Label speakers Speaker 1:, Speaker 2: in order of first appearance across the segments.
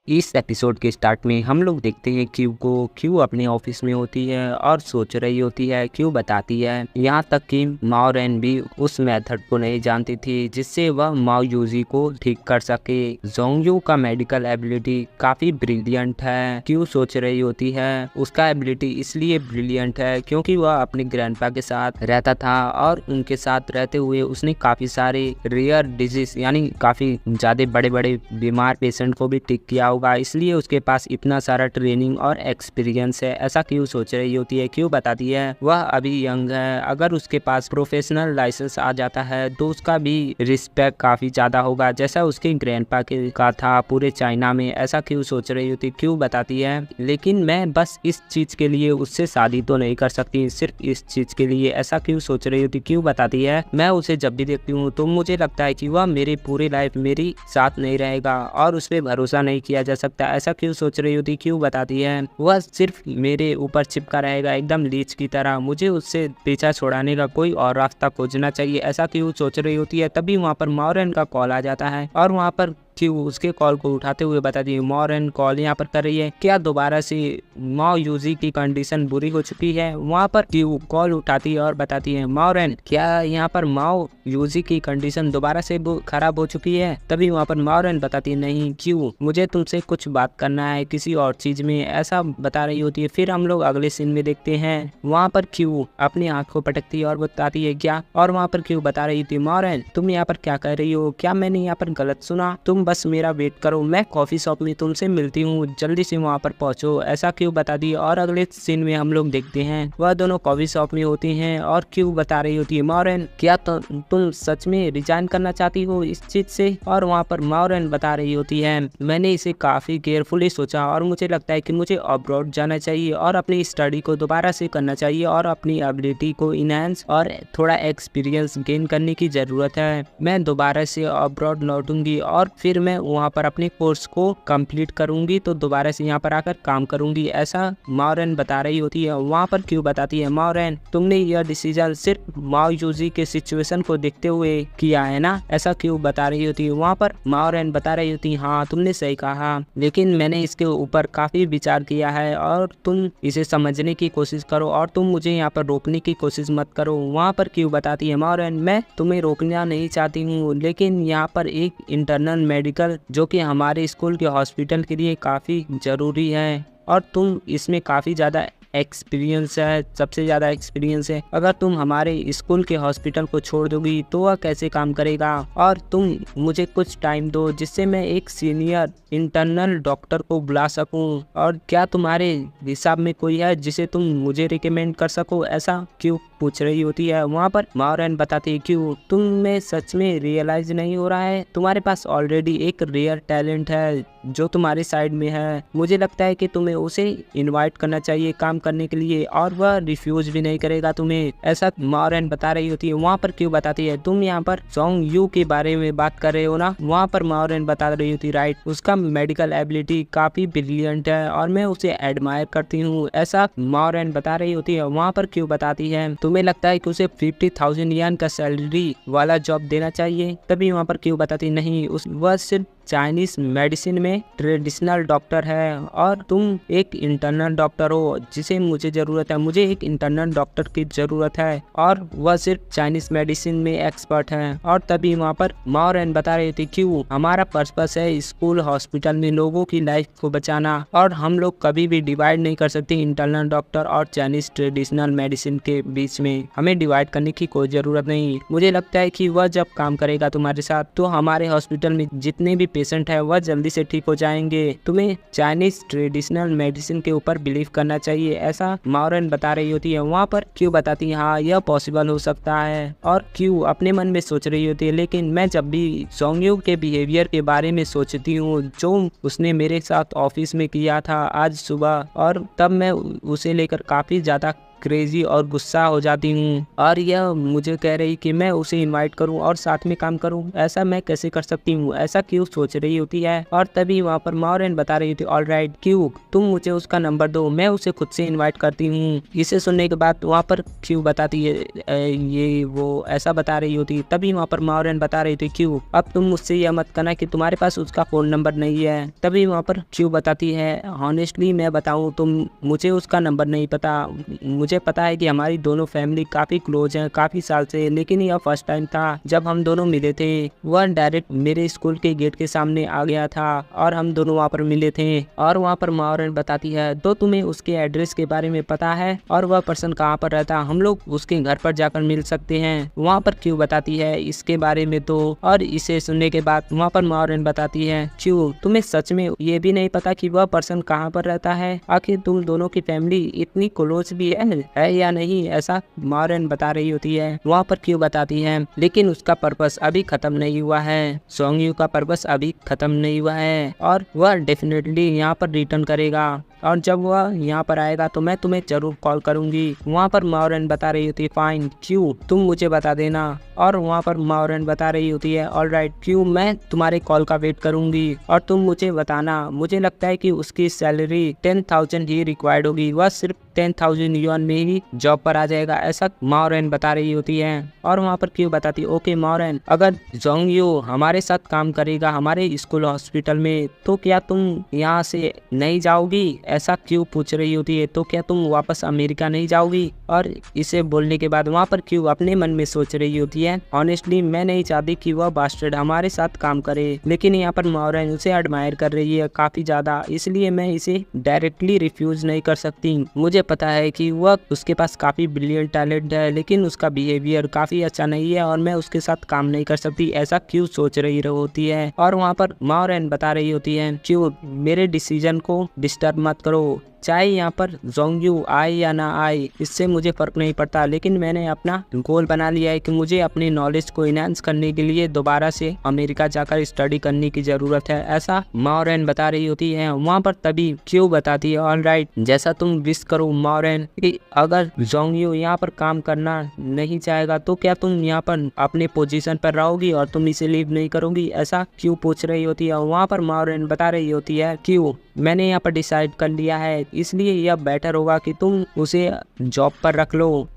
Speaker 1: इस एपिसोड के स्टार्ट में हम लोग देखते हैं क्यू अपने ऑफिस में होती है और सोच रही होती है। क्यू बताती है यहाँ तक कि माओ रेन भी उस मेथड को नहीं जानती थी जिससे वह माओ यूजी को ठीक कर सके। जोंगयू का मेडिकल एबिलिटी काफी ब्रिलियंट है। क्यू सोच रही होती है उसका एबिलिटी इसलिए ब्रिलियंट है क्योंकि वह अपने ग्रैंडपा के साथ रहता था और उनके साथ रहते हुए उसने काफी सारे रेयर डिजीज यानी काफी ज्यादा बड़े बड़े बीमार पेशेंट को भी ठीक किया होगा, इसलिए उसके पास इतना सारा ट्रेनिंग और एक्सपीरियंस है। ऐसा क्यों सोच रही होती है। क्यों बताती है वह अभी यंग है, अगर उसके पास प्रोफेशनल लाइसेंस आ जाता है तो उसका भी रिस्पेक्ट काफी ज्यादा होगा जैसा उसके ग्रैंडपा के का था पूरे चाइना में। ऐसा क्यों सोच रही होती। क्यों बताती है लेकिन मैं बस इस चीज के लिए उससे शादी तो नहीं कर सकती, सिर्फ इस चीज के लिए। ऐसा क्यों सोच रही होती। क्यों बताती है मैं उसे जब भी देखती हूँ तो मुझे लगता है कि वह मेरी पूरी लाइफ मेरी साथ नहीं रहेगा और उस पर भरोसा नहीं किया जा सकता। ऐसा क्यों सोच रही होती। क्यों बताती है वह सिर्फ मेरे ऊपर चिपका रहेगा एकदम लीच की तरह, मुझे उससे पीछा छुड़ाने का कोई और रास्ता खोजना चाहिए। ऐसा क्यों सोच रही होती है। तभी वहाँ पर माओ रेन का कॉल आ जाता है और वहाँ पर क्यू उसके कॉल को उठाते हुए बताती है माओ रेन कॉल यहाँ पर कर रही है, क्या दोबारा से माओ यूजी की कंडीशन बुरी हो चुकी है। वहाँ पर क्यू कॉल उठाती है और बताती है माओ रेन क्या यहाँ पर माओ यूजी की कंडीशन दोबारा से खराब हो चुकी है। तभी वहाँ पर माओ रेन बताती है नहीं क्यू मुझे तुमसे कुछ बात करना है किसी और चीज में, ऐसा बता रही होती है। फिर हम लोग अगले सीन में देखते हैं वहाँ पर क्यू अपनी आँख को पटकती है और बताती है क्या, और वहाँ पर क्यू बता रही थी माओ रेन तुम यहाँ पर क्या कर रही हो, क्या मैंने यहाँ पर गलत सुना, तुम बस मेरा वेट करो, मैं कॉफी शॉप में तुमसे मिलती हूँ, जल्दी से वहाँ पर पहुँचो। ऐसा क्यों बता दी। और अगले सीन में हम लोग देखते हैं वह दोनों कॉफी शॉप में होती हैं और क्यों बता रही होती है माओ रेन क्या तुम सच में रिजाइन करना चाहती हो इस चीज से। और वहाँ पर माओ रेन बता रही होती है मैंने इसे काफी केयरफुली सोचा और मुझे लगता है कि मुझे अब्रॉड जाना चाहिए और अपनी स्टडी को दोबारा से करना चाहिए और अपनी एबिलिटी को इनहेंस और थोड़ा एक्सपीरियंस गेन करने की जरूरत है। मैं दोबारा से अब्रॉड लौटूंगी और फिर मैं वहाँ पर अपने कोर्स को कंप्लीट करूंगी तो दोबारा से यहाँ पर आकर काम करूंगी। ऐसा माओ रेन बता रही होती है। वहाँ पर क्यों बताती है माओ रेन तुमने यह डिसीजन सिर्फ माओ यूजी के सिचुएशन को देखते हुए किया है ना। ऐसा क्यों बता रही होती है। वहाँ पर माओ रेन बता रही होती हाँ तुमने सही कहा लेकिन मैंने इसके ऊपर काफी विचार किया है और तुम इसे समझने की कोशिश करो और तुम मुझे यहाँ पर रोकने की कोशिश मत करो। वहाँ पर क्यों बताती है माओ रेन मैं तुम्हें रोकना नहीं चाहती हूँ लेकिन यहाँ पर एक इंटरनल मेडिकल जो कि हमारे स्कूल के हॉस्पिटल के लिए काफ़ी ज़रूरी है और तुम इसमें काफ़ी ज़्यादा एक्सपीरियंस है, सबसे ज़्यादा एक्सपीरियंस है। अगर तुम हमारे स्कूल के हॉस्पिटल को छोड़ दोगी तो वह कैसे काम करेगा और तुम मुझे कुछ टाइम दो जिससे मैं एक सीनियर इंटरनल डॉक्टर को बुला सकूं। और क्या तुम्हारे हिसाब में कोई है जिसे तुम मुझे रिकमेंड कर सको। ऐसा क्यों पूछ रही होती है। वहाँ पर माओ रेन बताती है क्यों तुम्हें सच में रियलाइज नहीं हो रहा है तुम्हारे पास ऑलरेडी एक रेयर टैलेंट है जो तुम्हारे साइड में है, मुझे लगता है कि तुम्हें उसे इनवाइट करना चाहिए काम करने के लिए और वह रिफ्यूज भी नहीं करेगा तुम्हें। ऐसा माओ रेन बता रही होती है। वहाँ पर क्यों बताती है तुम यहाँ पर जोंग यू के बारे में बात कर रहे हो ना। वहाँ पर माओ रेन बता रही होती है राइट उसका मेडिकल एबिलिटी काफी ब्रिलियंट है और मैं उसे एडमायर करती हूँ। ऐसा माओ रेन बता रही होती है। वहाँ पर क्यों बताती है तुम्हें लगता है कि उसे 50,000 येन का सैलरी वाला जॉब देना चाहिए। तभी वहाँ पर क्यों बताती नहीं वह सिर्फ चाइनीज मेडिसिन में ट्रेडिशनल डॉक्टर है और तुम एक इंटरनल डॉक्टर हो जिसे मुझे जरूरत है, मुझे एक इंटरनल डॉक्टर की जरूरत है और वह सिर्फ चाइनीज मेडिसिन में एक्सपर्ट है। और तभी वहाँ पर माओ रेन बता रही थी क्यों हमारा पर्पस है स्कूल हॉस्पिटल में लोगों की लाइफ को बचाना और हम लोग कभी भी डिवाइड नहीं कर सकते इंटरनल डॉक्टर और चाइनीज ट्रेडिशनल मेडिसिन के बीच में, हमें डिवाइड करने की कोई जरूरत नहीं। मुझे लगता है कि वह जब काम करेगा तुम्हारे साथ तो हमारे हॉस्पिटल में जितने भी पेशेंट है वह जल्दी से ठीक हो जाएंगे। तुम्हें चाइनीज ट्रेडिशनल मेडिसिन के ऊपर बिलीव करना चाहिए। ऐसा माओ रेन बता रही होती है। वहाँ पर क्यों बताती है हाँ यह पॉसिबल हो सकता है और क्यों अपने मन में सोच रही होती है लेकिन मैं जब भी जोंगयू के बिहेवियर के बारे में सोचती हूँ जो उसने मेरे साथ ऑफिस में किया था आज सुबह और तब मैं उसे लेकर काफी ज्यादा क्रेजी और गुस्सा हो जाती हूँ और यह मुझे कह रही कि मैं उसे इनवाइट करूँ और साथ में काम करूँ। ऐसा मैं कैसे कर सकती हूँ, ऐसा क्यों सोच रही होती है। और तभी वहाँ पर माउरेन बता रही थी ऑलराइट क्यू तुम मुझे उसका नंबर दो, मैं उसे खुद से इनवाइट करती हूँ। इसे सुनने के बाद वहाँ पर क्यू बताती है ये वो ऐसा बता रही होती। तभी वहाँ पर माउरेन बता रही थी क्यू अब तुम मुझसे यह मत करना कि तुम्हारे पास उसका फोन नंबर नहीं है। तभी वहाँ पर क्यू बताती है हॉनेस्टली मैं बताऊँ तो मुझे उसका नंबर नहीं पता। मुझे पता है कि हमारी दोनों फैमिली काफ़ी क्लोज हैं काफ़ी साल से, लेकिन यह फर्स्ट टाइम था जब हम दोनों मिले थे। वह डायरेक्ट मेरे स्कूल के गेट के सामने आ गया था और हम दोनों वहाँ पर मिले थे। और वहाँ पर माउरेन बताती है तो तुम्हें उसके एड्रेस के बारे में पता है और वह पर्सन कहाँ पर रहता, हम लोग उसके घर पर जाकर मिल सकते हैं। वहाँ पर क्यू बताती है इसके बारे में तो। और इसे सुनने के बाद वहाँ पर माउरेन बताती है क्यू तुम्हें सच में ये भी नहीं पता कि वह पर्सन कहाँ पर रहता है, आखिर तुम दोनों की फैमिली इतनी क्लोज भी है या नहीं, ऐसा माउरेन बता रही होती है। वहाँ पर क्यू बताती है लेकिन उसका पर्पस अभी खत्म नहीं हुआ है, सोंगयू का पर्पस अभी खत्म नहीं हुआ है और वह डेफिनेटली यहाँ पर रिटर्न करेगा और जब वह यहाँ पर आएगा तो मैं तुम्हें जरूर कॉल करूंगी। वहाँ पर माउरेन बता रही होती है फाइन क्यू तुम मुझे बता देना। और वहाँ पर माउरेन बता रही होती है ऑलराइट क्यू मैं तुम्हारे कॉल का वेट करूंगी और तुम मुझे बताना। मुझे लगता है कि उसकी सैलरी 10,000 ही रिक्वायर्ड होगी, वह सिर्फ 10,000 युआन में ही जॉब पर आ जाएगा, ऐसा माउरेन बता रही होती है। और वहाँ पर क्यू बताती है ओके माउरेन अगर जोंगयू हमारे साथ काम करेगा हमारे स्कूल हॉस्पिटल में तो क्या तुम यहाँ से नहीं जाओगी, ऐसा क्यू पूछ रही होती है। तो क्या तुम वापस अमेरिका नहीं जाओगी। और इसे बोलने के बाद वहाँ पर क्यू अपने मन में सोच रही होती है ऑनेस्टली मैं नहीं चाहती कि वह बास्टर्ड हमारे साथ काम करे, लेकिन यहाँ पर माउरेन उसे एडमायर कर रही है काफी ज्यादा, इसलिए मैं इसे डायरेक्टली रिफ्यूज नहीं कर सकती। मुझे पता है कि वह उसके पास काफी ब्रिलियंट टैलेंट है लेकिन उसका बिहेवियर काफी अच्छा नहीं है और मैं उसके साथ काम नहीं कर सकती, ऐसा क्यू सोच रही होती है। और वहाँ पर माउरेन बता रही होती है क्यू मेरे डिसीजन को डिस्टर्ब मत करो, चाहे यहाँ पर जोंगयू आए या ना आए इससे मुझे फर्क नहीं पड़ता, लेकिन मैंने अपना गोल बना लिया है कि मुझे अपनी नॉलेज को इनहांस करने के लिए दोबारा से अमेरिका जाकर स्टडी करने की जरूरत है, ऐसा माउरेन बता रही होती है। वहाँ पर तभी क्यू बताती है ऑलराइट जैसा तुम विश करो माउरेन कि अगर जोंगयू यहाँ पर काम करना नहीं चाहेगा तो क्या तुम यहाँ पर अपने पोजीशन पर रहोगी और तुम इसे लीव नहीं करोगी, ऐसा क्यू पूछ रही होती है। वहाँ पर माउरेन बता रही होती है क्यू मैंने यहाँ पर डिसाइड कर लिया है इसलिए यह बेटर होगा कि तुम उसे जॉब पर रख लो।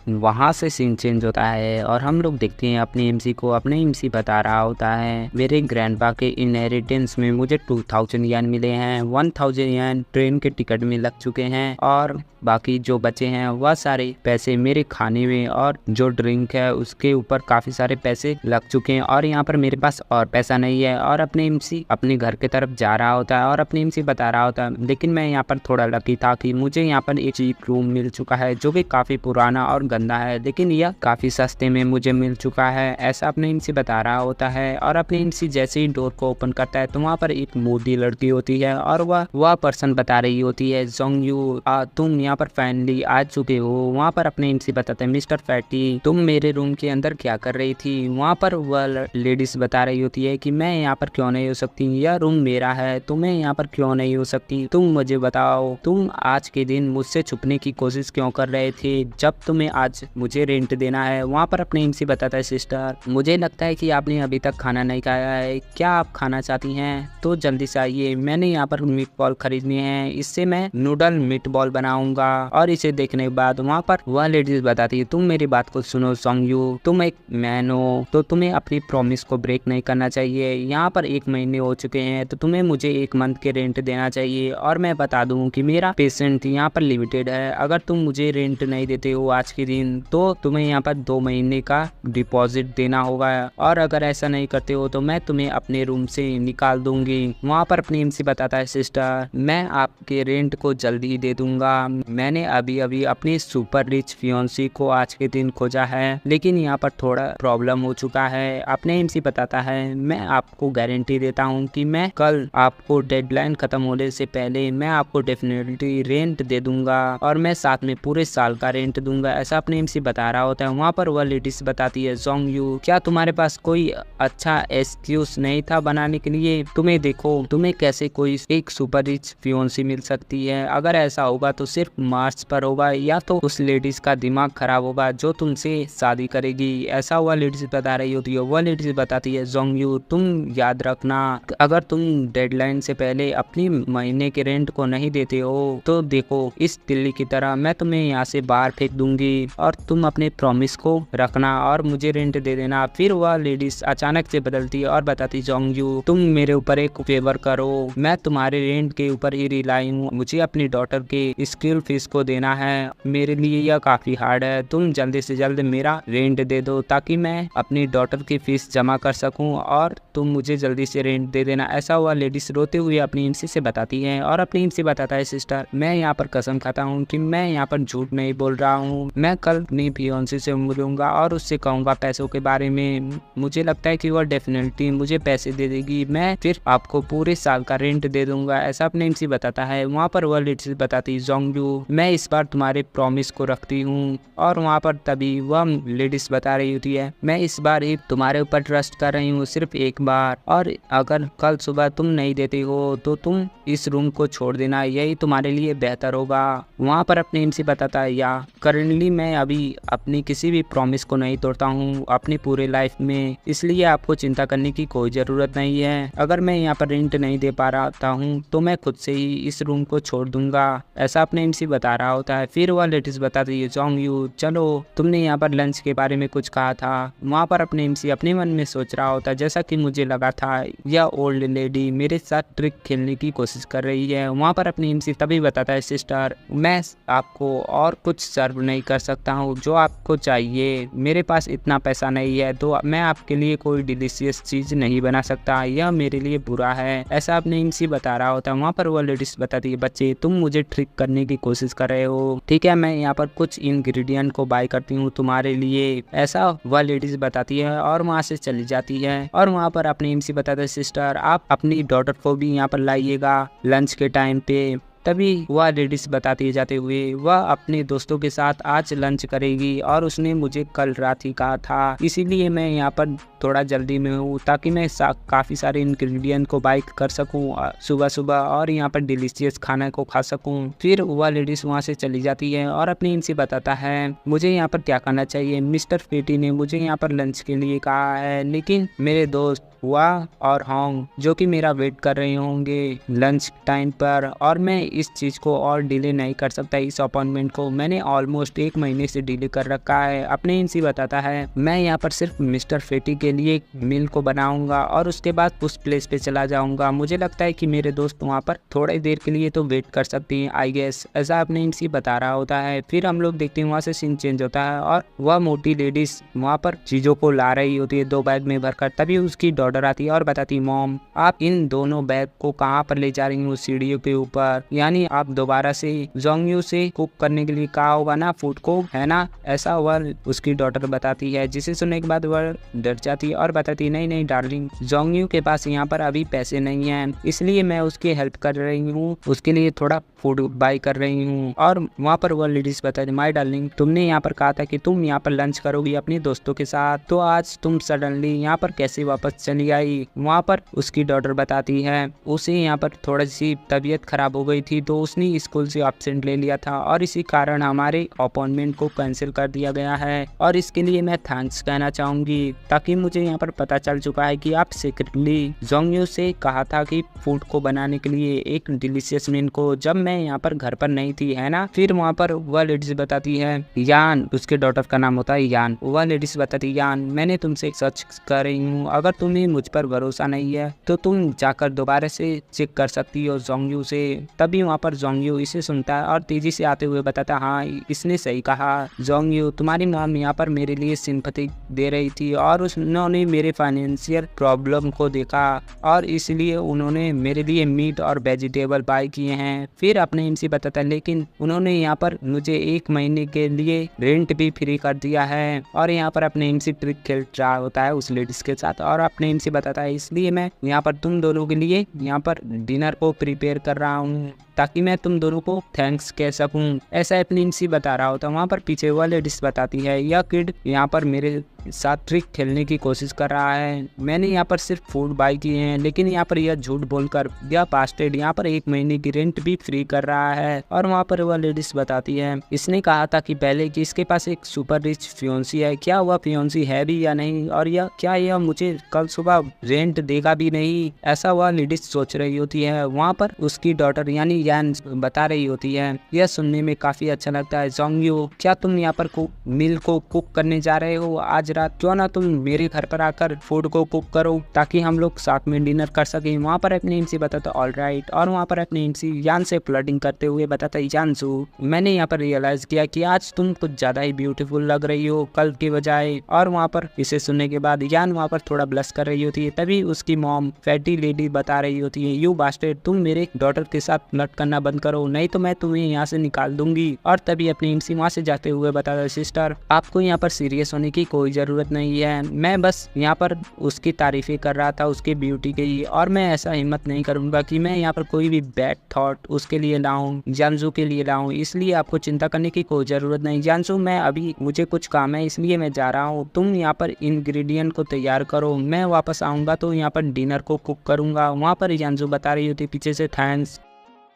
Speaker 1: वहाँ से सीन चेंज होता है और हम लोग देखते हैं अपने एमसी को। अपने एमसी बता रहा होता है मेरे ग्रैंडपा के इनहेरिटेंस में मुझे 2000 यान मिले हैं, 1000 यान ट्रेन के टिकट में लग चुके हैं और बाकी जो बचे हैं वह सारे पैसे मेरे खाने में और जो ड्रिंक है उसके ऊपर काफ़ी सारे पैसे लग चुके हैं और यहाँ पर मेरे पास और पैसा नहीं है। और अपने एमसी अपने घर के तरफ जा रहा होता है और अपने एमसी बता रहा होता है लेकिन मैं यहाँ पर थोड़ा लकी था कि मुझे यहाँ पर एक चीप रूम मिल चुका है जो कि काफ़ी पुराना और गंदा है, लेकिन यह काफ़ी सस्ते में मुझे मिल चुका है, ऐसा अपने एमसी बता रहा होता है। और अपने एमसी जैसे ही डोर को ओपन करता है तो वहाँ पर एक मोटी लड़की होती है और वह पर्सन बता रही होती है जोंगयू तुम यहाँ पर फाइनली आ चुके हो। वहाँ पर अपने एमसी बताते हैं मिस्टर फैटी तुम मेरे रूम के अंदर क्या कर रही थी। वहाँ पर वह लेडीज बता रही होती है कि मैं यहाँ पर क्यों नहीं हो सकती, यह रूम मेरा है, तुम्हें यहाँ पर क्यों नहीं हो सकती, तुम मुझे बताओ तुम आज के दिन मुझसे छुपने की कोशिश क्यों कर रहे थे जब तुम्हें आज मुझे रेंट देना है। वहाँ पर अपने एमसी बताता है सिस्टर मुझे लगता है कि आपने अभी तक खाना नहीं खाया है, क्या आप खाना चाहती हैं तो जल्दी से आइए, मैंने यहाँ पर मीट बॉल खरीदने हैं, इससे मैं नूडल मीट बॉल बनाऊंगा। और इसे देखने के बाद वहाँ पर वह लेडीज बताती है तुम मेरी बात को सुनो जोंगयू, तुम एक मैन हो तो तुम्हें अपनी प्रॉमिस को ब्रेक नहीं करना चाहिए। यहाँ पर 1 महीने हो चुके हैं तो तुम्हें मुझे 1 मंथ के रेंट देना चाहिए और मैं बता दूं कि मेरा पेशेंट यहाँ पर लिमिटेड है, अगर तुम मुझे रेंट नहीं देते हो आज के दिन तो तुम्हें यहाँ पर 2 महीने का डिपॉजिट देना होगा और अगर ऐसा नहीं करते हो तो मैं तुम्हें अपने रूम से निकाल दूंगी। वहाँ पर अपनी एमसी बताता है सिस्टर मैं आपके रेंट को जल्दी ही दे दूंगा, मैंने अभी अभी अपनी सुपर रिच फियोंसी को आज के दिन खोजा है लेकिन यहाँ पर थोड़ा प्रॉब्लम हो चुका है। अपने एमसी बताता है मैं आपको गारंटी देता हूँ कि मैं कल आपको डेडलाइन खत्म होने से पहले मैं आपको डेफिनेटली रेंट दे दूंगा और मैं साथ में पूरे साल का रेंट दूंगा, ऐसा अपने एमसी बता रहा होता है। वहाँ पर वह लेडीज बताती है, जोंग यू क्या तुम्हारे पास कोई अच्छा एक्सक्यूज नहीं था बनाने के लिए? तुम्हें देखो, तुम्हें कैसे कोई एक सुपर रिच फियोंसी मिल सकती है? अगर ऐसा होगा तो सिर्फ मार्स पर होगा, या तो उस लेडीज का दिमाग खराब होगा जो तुमसे शादी करेगी। ऐसा वह लेडीज बता रही होती है। वह लेडीज बताती है, जोंग यू तुम याद रखना, अगर तुम डेडलाइन से पहले अपनी महीने के रेंट को नहीं देते हो तो देखो इस दिल्ली की तरह मैं तुम्हें यहाँ से बाहर फेंक दूंगी, और तुम अपने प्रॉमिस को रखना और मुझे रेंट दे देना। फिर वह लेडीज अचानक से बदलती है और बताती, जोंग यू तुम मेरे ऊपर एक फेवर करो, मैं तुम्हारे रेंट के ऊपर ही रिलाई हूँ, मुझे अपनी डॉटर के स्कूल फीस को देना है, मेरे लिए यह काफी हार्ड है, तुम जल्दी से जल्द मेरा रेंट दे दो ताकि मैं अपनी डॉटर की फीस जमा कर सकूं, और तुम मुझे जल्दी से रेंट दे देना। ऐसा हुआ लेडीज रोते हुए अपनी एमसी से बताती है, और अपनी एमसी बताता है, सिस्टर मैं यहाँ पर कसम खाता हूँ कि मैं यहाँ पर झूठ नहीं बोल रहा हूँ, मैं कल अपनी फियोंसी से मिलूंगा और उससे कहूंगा पैसों के बारे में, मुझे लगता है कि वह डेफिनेटली मुझे पैसे दे देगी, मैं फिर आपको पूरे साल का रेंट दे दूंगा। ऐसा अपने एमसी बताता है। वहाँ पर वह लेडीज बताती, जोंग यू मैं इस बार तुम्हारे प्रॉमिस को रखती हूँ, और वहाँ पर तभी वह लेडीज बता रही होती है, मैं इस बार ही तुम्हारे ऊपर ट्रस्ट कर रही हूँ, सिर्फ एक बार, और अगर कल सुबह तुम नहीं देते हो तो तुम इस रूम को छोड़ देना, यही तुम्हारे लिए बेहतर होगा। वहाँ पर अपने एमसी बताता है, या करंटली मैं अभी अपनी किसी भी प्रॉमिस को नहीं तोड़ता हूँ अपनी पूरे लाइफ में, इसलिए आपको चिंता करने की कोई ज़रूरत नहीं है। अगर मैं यहाँ पर रेंट नहीं दे पा रहा हूँ तो मैं खुद से ही इस रूम को छोड़ दूंगा। ऐसा अपने एमसी बता रहा होता है। फिर वह लेडीज बताती है, जोंग यू चलो तुमने यहाँ पर लंच के बारे में कुछ कहा था। वहाँ पर अपने एमसी अपने मन में सोच रहा होता है, जैसा कि मुझे लगा था यह ओल्ड लेडी मेरे साथ ट्रिक खेलने की कोशिश कर रही है। वहाँ पर अपनी एमसी तभी बताता है, सिस्टर मैं आपको और कुछ सर्व नहीं कर सकता हूँ जो आपको चाहिए, मेरे पास इतना पैसा नहीं है तो मैं आपके लिए कोई डिलीशियस चीज नहीं बना सकता, यह मेरे लिए बुरा है। ऐसा अपने एमसी बता रहा होता है। वहाँ पर वह लेडीज बताती है, बच्चे तुम मुझे ट्रिक करने की कोशिश कर रहे हो, ठीक है मैं यहाँ पर कुछ इंग्रेडिएंट को बाय करती हूँ तुम्हारे लिए। ऐसा वह लेडीज बताती है और वहाँ से चली जाती है। और वहाँ पर अपने एमसी बताता है, सिस्टर आप अपनी डॉटर को भी यहाँ पर लाइएगा लंच के टाइम पे। तभी वह लेडीज बताती जाते हुए, वह अपने दोस्तों के साथ आज लंच करेगी और उसने मुझे कल रात ही कहा था, इसीलिए मैं यहाँ पर थोड़ा जल्दी में हूँ ताकि मैं काफ़ी सारे इंग्रेडिएंट को बाय कर सकूँ सुबह सुबह और यहाँ पर डिलीशियस खाना को खा सकूँ। फिर वह लेडीज वहाँ से चली जाती है और अपनी इनसे बताता है, मुझे यहाँ पर क्या करना चाहिए, मिस्टर फेटी ने मुझे यहाँ पर लंच के लिए कहा है, लेकिन मेरे दोस्त हुआ और होंग जो कि मेरा वेट कर रहे होंगे लंच टाइम पर, और मैं इस चीज़ को और डिले नहीं कर सकता। इस अपॉइंटमेंट को मैंने ऑलमोस्ट 1 महीने से डिले कर रखा है। अपने इनसे बताता है, मैं यहाँ पर सिर्फ मिस्टर फेटी के लिए मील को बनाऊंगा और उसके बाद उस प्लेस पे चला जाऊंगा। मुझे लगता है कि मेरे दोस्त वहाँ पर थोड़ी देर के लिए तो वेट कर सकती हैं आई गेस, ऐसा अपने इनसे बता रहा होता है। फिर हम लोग देखते हैं वहाँ से सीन चेंज होता है और वह मोटी लेडीज वहाँ पर चीज़ों को ला रही होती है 2 बैग में भरकर। तभी उसकी डॉटर आती है और बताती, मॉम आप इन दोनों बैग को कहाँ पर ले जा रही हूँ, सीढ़ियों के ऊपर, यानी आप दोबारा से जोंगयू से कुक करने के लिए कहा होगा ना फूड को, है ना। ऐसा वह उसकी डॉटर बताती है, जिसे सुनने के बाद वह डर जाती है और बताती, नहीं नहीं डार्लिंग, जोंगयू के पास यहाँ पर अभी पैसे नहीं हैं, इसलिए मैं उसकी हेल्प कर रही हूँ, उसके लिए थोड़ा फूड बाय कर रही हूँ। और वहाँ पर वह लेडीज बताती, माय डार्लिंग तुमने यहाँ पर कहा था कि तुम यहाँ पर लंच करोगी अपने दोस्तों के साथ, तो आज तुम सडनली यहाँ पर कैसे वापस चली आई। वहाँ पर उसकी डॉटर बताती है, उसे यहाँ पर थोड़ी सी तबीयत खराब हो गई थी तो उसने स्कूल से एब्सेंट ले लिया था और इसी कारण हमारे अपॉइंटमेंट को कैंसिल कर दिया गया है, और इसके लिए मैं थैंक्स कहना चाहूंगी, ताकि मुझे यहाँ पर पता चल चुका है कि आप सीक्रेटली जोंगयू से कहा था कि फूड को बनाने के लिए एक डिलीशियस मील को, जब मैं यहाँ पर घर पर नहीं थी, है ना। फिर वहाँ पर वह लेडीज बताती है, यान उसके डॉटर का नाम होता है यान, वह लेडीज बताती, यान मैंने तुमसे सच कर रही हूँ, अगर तुम्हें मुझ पर भरोसा नहीं है तो तुम जाकर दोबारा से चेक कर सकती हो जोंगयू से। तभी वहाँ पर जोंगयू इसे सुनता है और तेजी से आते हुए बताता, हाँ इसने सही कहा जोंगयू, तुम्हारी मॉम यहाँ पर मेरे लिए सिंपैथी दे रही थी और उन्होंने मेरे फाइनेंशियल प्रॉब्लम को देखा और इसलिए उन्होंने मेरे लिए मीट और वेजिटेबल बाय किए हैं। फिर अपने इनसे बताता है, लेकिन उन्होंने यहाँ पर मुझे 1 महीने के लिए रेंट भी फ्री कर दिया है, और यहाँ पर अपने इनसे ट्रिक खेल रहा होता है उस लेडीज के साथ, और अपने इनसे बताता है, इसलिए मैं यहाँ पर तुम दोनों के लिए यहाँ पर डिनर को प्रिपेयर कर रहा हूँ। ताकि मैं तुम दोनों को थैंक्स कह सकूं। ऐसा अपनी इनसी बता रहा होता। वहाँ पर पीछे वाले डिश बताती है, यह किड यहाँ पर मेरे साथ ट्रिक खेलने की कोशिश कर रहा है। मैंने यहाँ पर सिर्फ फूड बाय किए हैं, लेकिन यहाँ पर यह झूठ बोलकर यह बास्टेड यहाँ पर 1 महीने की रेंट भी फ्री कर रहा है। और वहाँ पर वह लेडीज बताती है, इसने कहा था कि पहले कि इसके पास एक सुपर रिच फियोंसी है, क्या वह फियोंसी है भी या नहीं, और यह मुझे कल सुबह रेंट देगा भी नहीं। ऐसा वह लेडीज सोच रही होती है। वहाँ पर उसकी डॉटर यानी यान बता रही होती है, यह सुनने में काफी अच्छा लगता है। जोंगयू, क्या तुम यहाँ पर मील को कुक करने जा रहे हो आज रात? क्यों ना तुम मेरे घर पर आकर फूड को कुक करो ताकि हम लोग साथ में डिनर कर सकें। वहाँ पर अपनी इनसी बताता ऑल राइट। और वहाँ पर अपनी इनसी यान से फ्लर्टिंग करते हुए बताता यानसू, मैंने यहाँ पर रियलाइज किया कि आज तुम कुछ ज्यादा ही ब्यूटीफुल लग रही हो कल के बजाय। और वहाँ पर इसे सुनने के बाद यान वहाँ पर थोड़ा ब्लश कर रही होती है। तभी उसकी मॉम फैटी लेडी बता रही होती है, यू बास्टेड, तुम मेरे डॉटर के साथ फ्लर्ट करना बंद करो, नहीं तो मैं तुम्हें यहाँ से निकाल दूंगी। और तभी अपनी इनसी वहाँ से जाते हुए बताता, सिस्टर आपको यहाँ पर सीरियस होने की कोई जरूरत नहीं है, मैं बस यहाँ पर उसकी तारीफें कर रहा था उसके ब्यूटी के लिए, और मैं ऐसा हिम्मत नहीं करूंगा कि मैं यहाँ पर कोई भी बैड थॉट उसके लिए लाऊं, जानसू के लिए लाऊं, इसलिए आपको चिंता करने की कोई जरूरत नहीं। जानसू, मैं अभी मुझे कुछ काम है इसलिए मैं जा रहा हूँ, तुम यहाँ पर इंग्रेडिएंट को तैयार करो, मैं वापस आऊंगा तो यहाँ पर डिनर को कुक करूंगा। वहाँ पर जानसू बता रही होती पीछे से थैंक्स।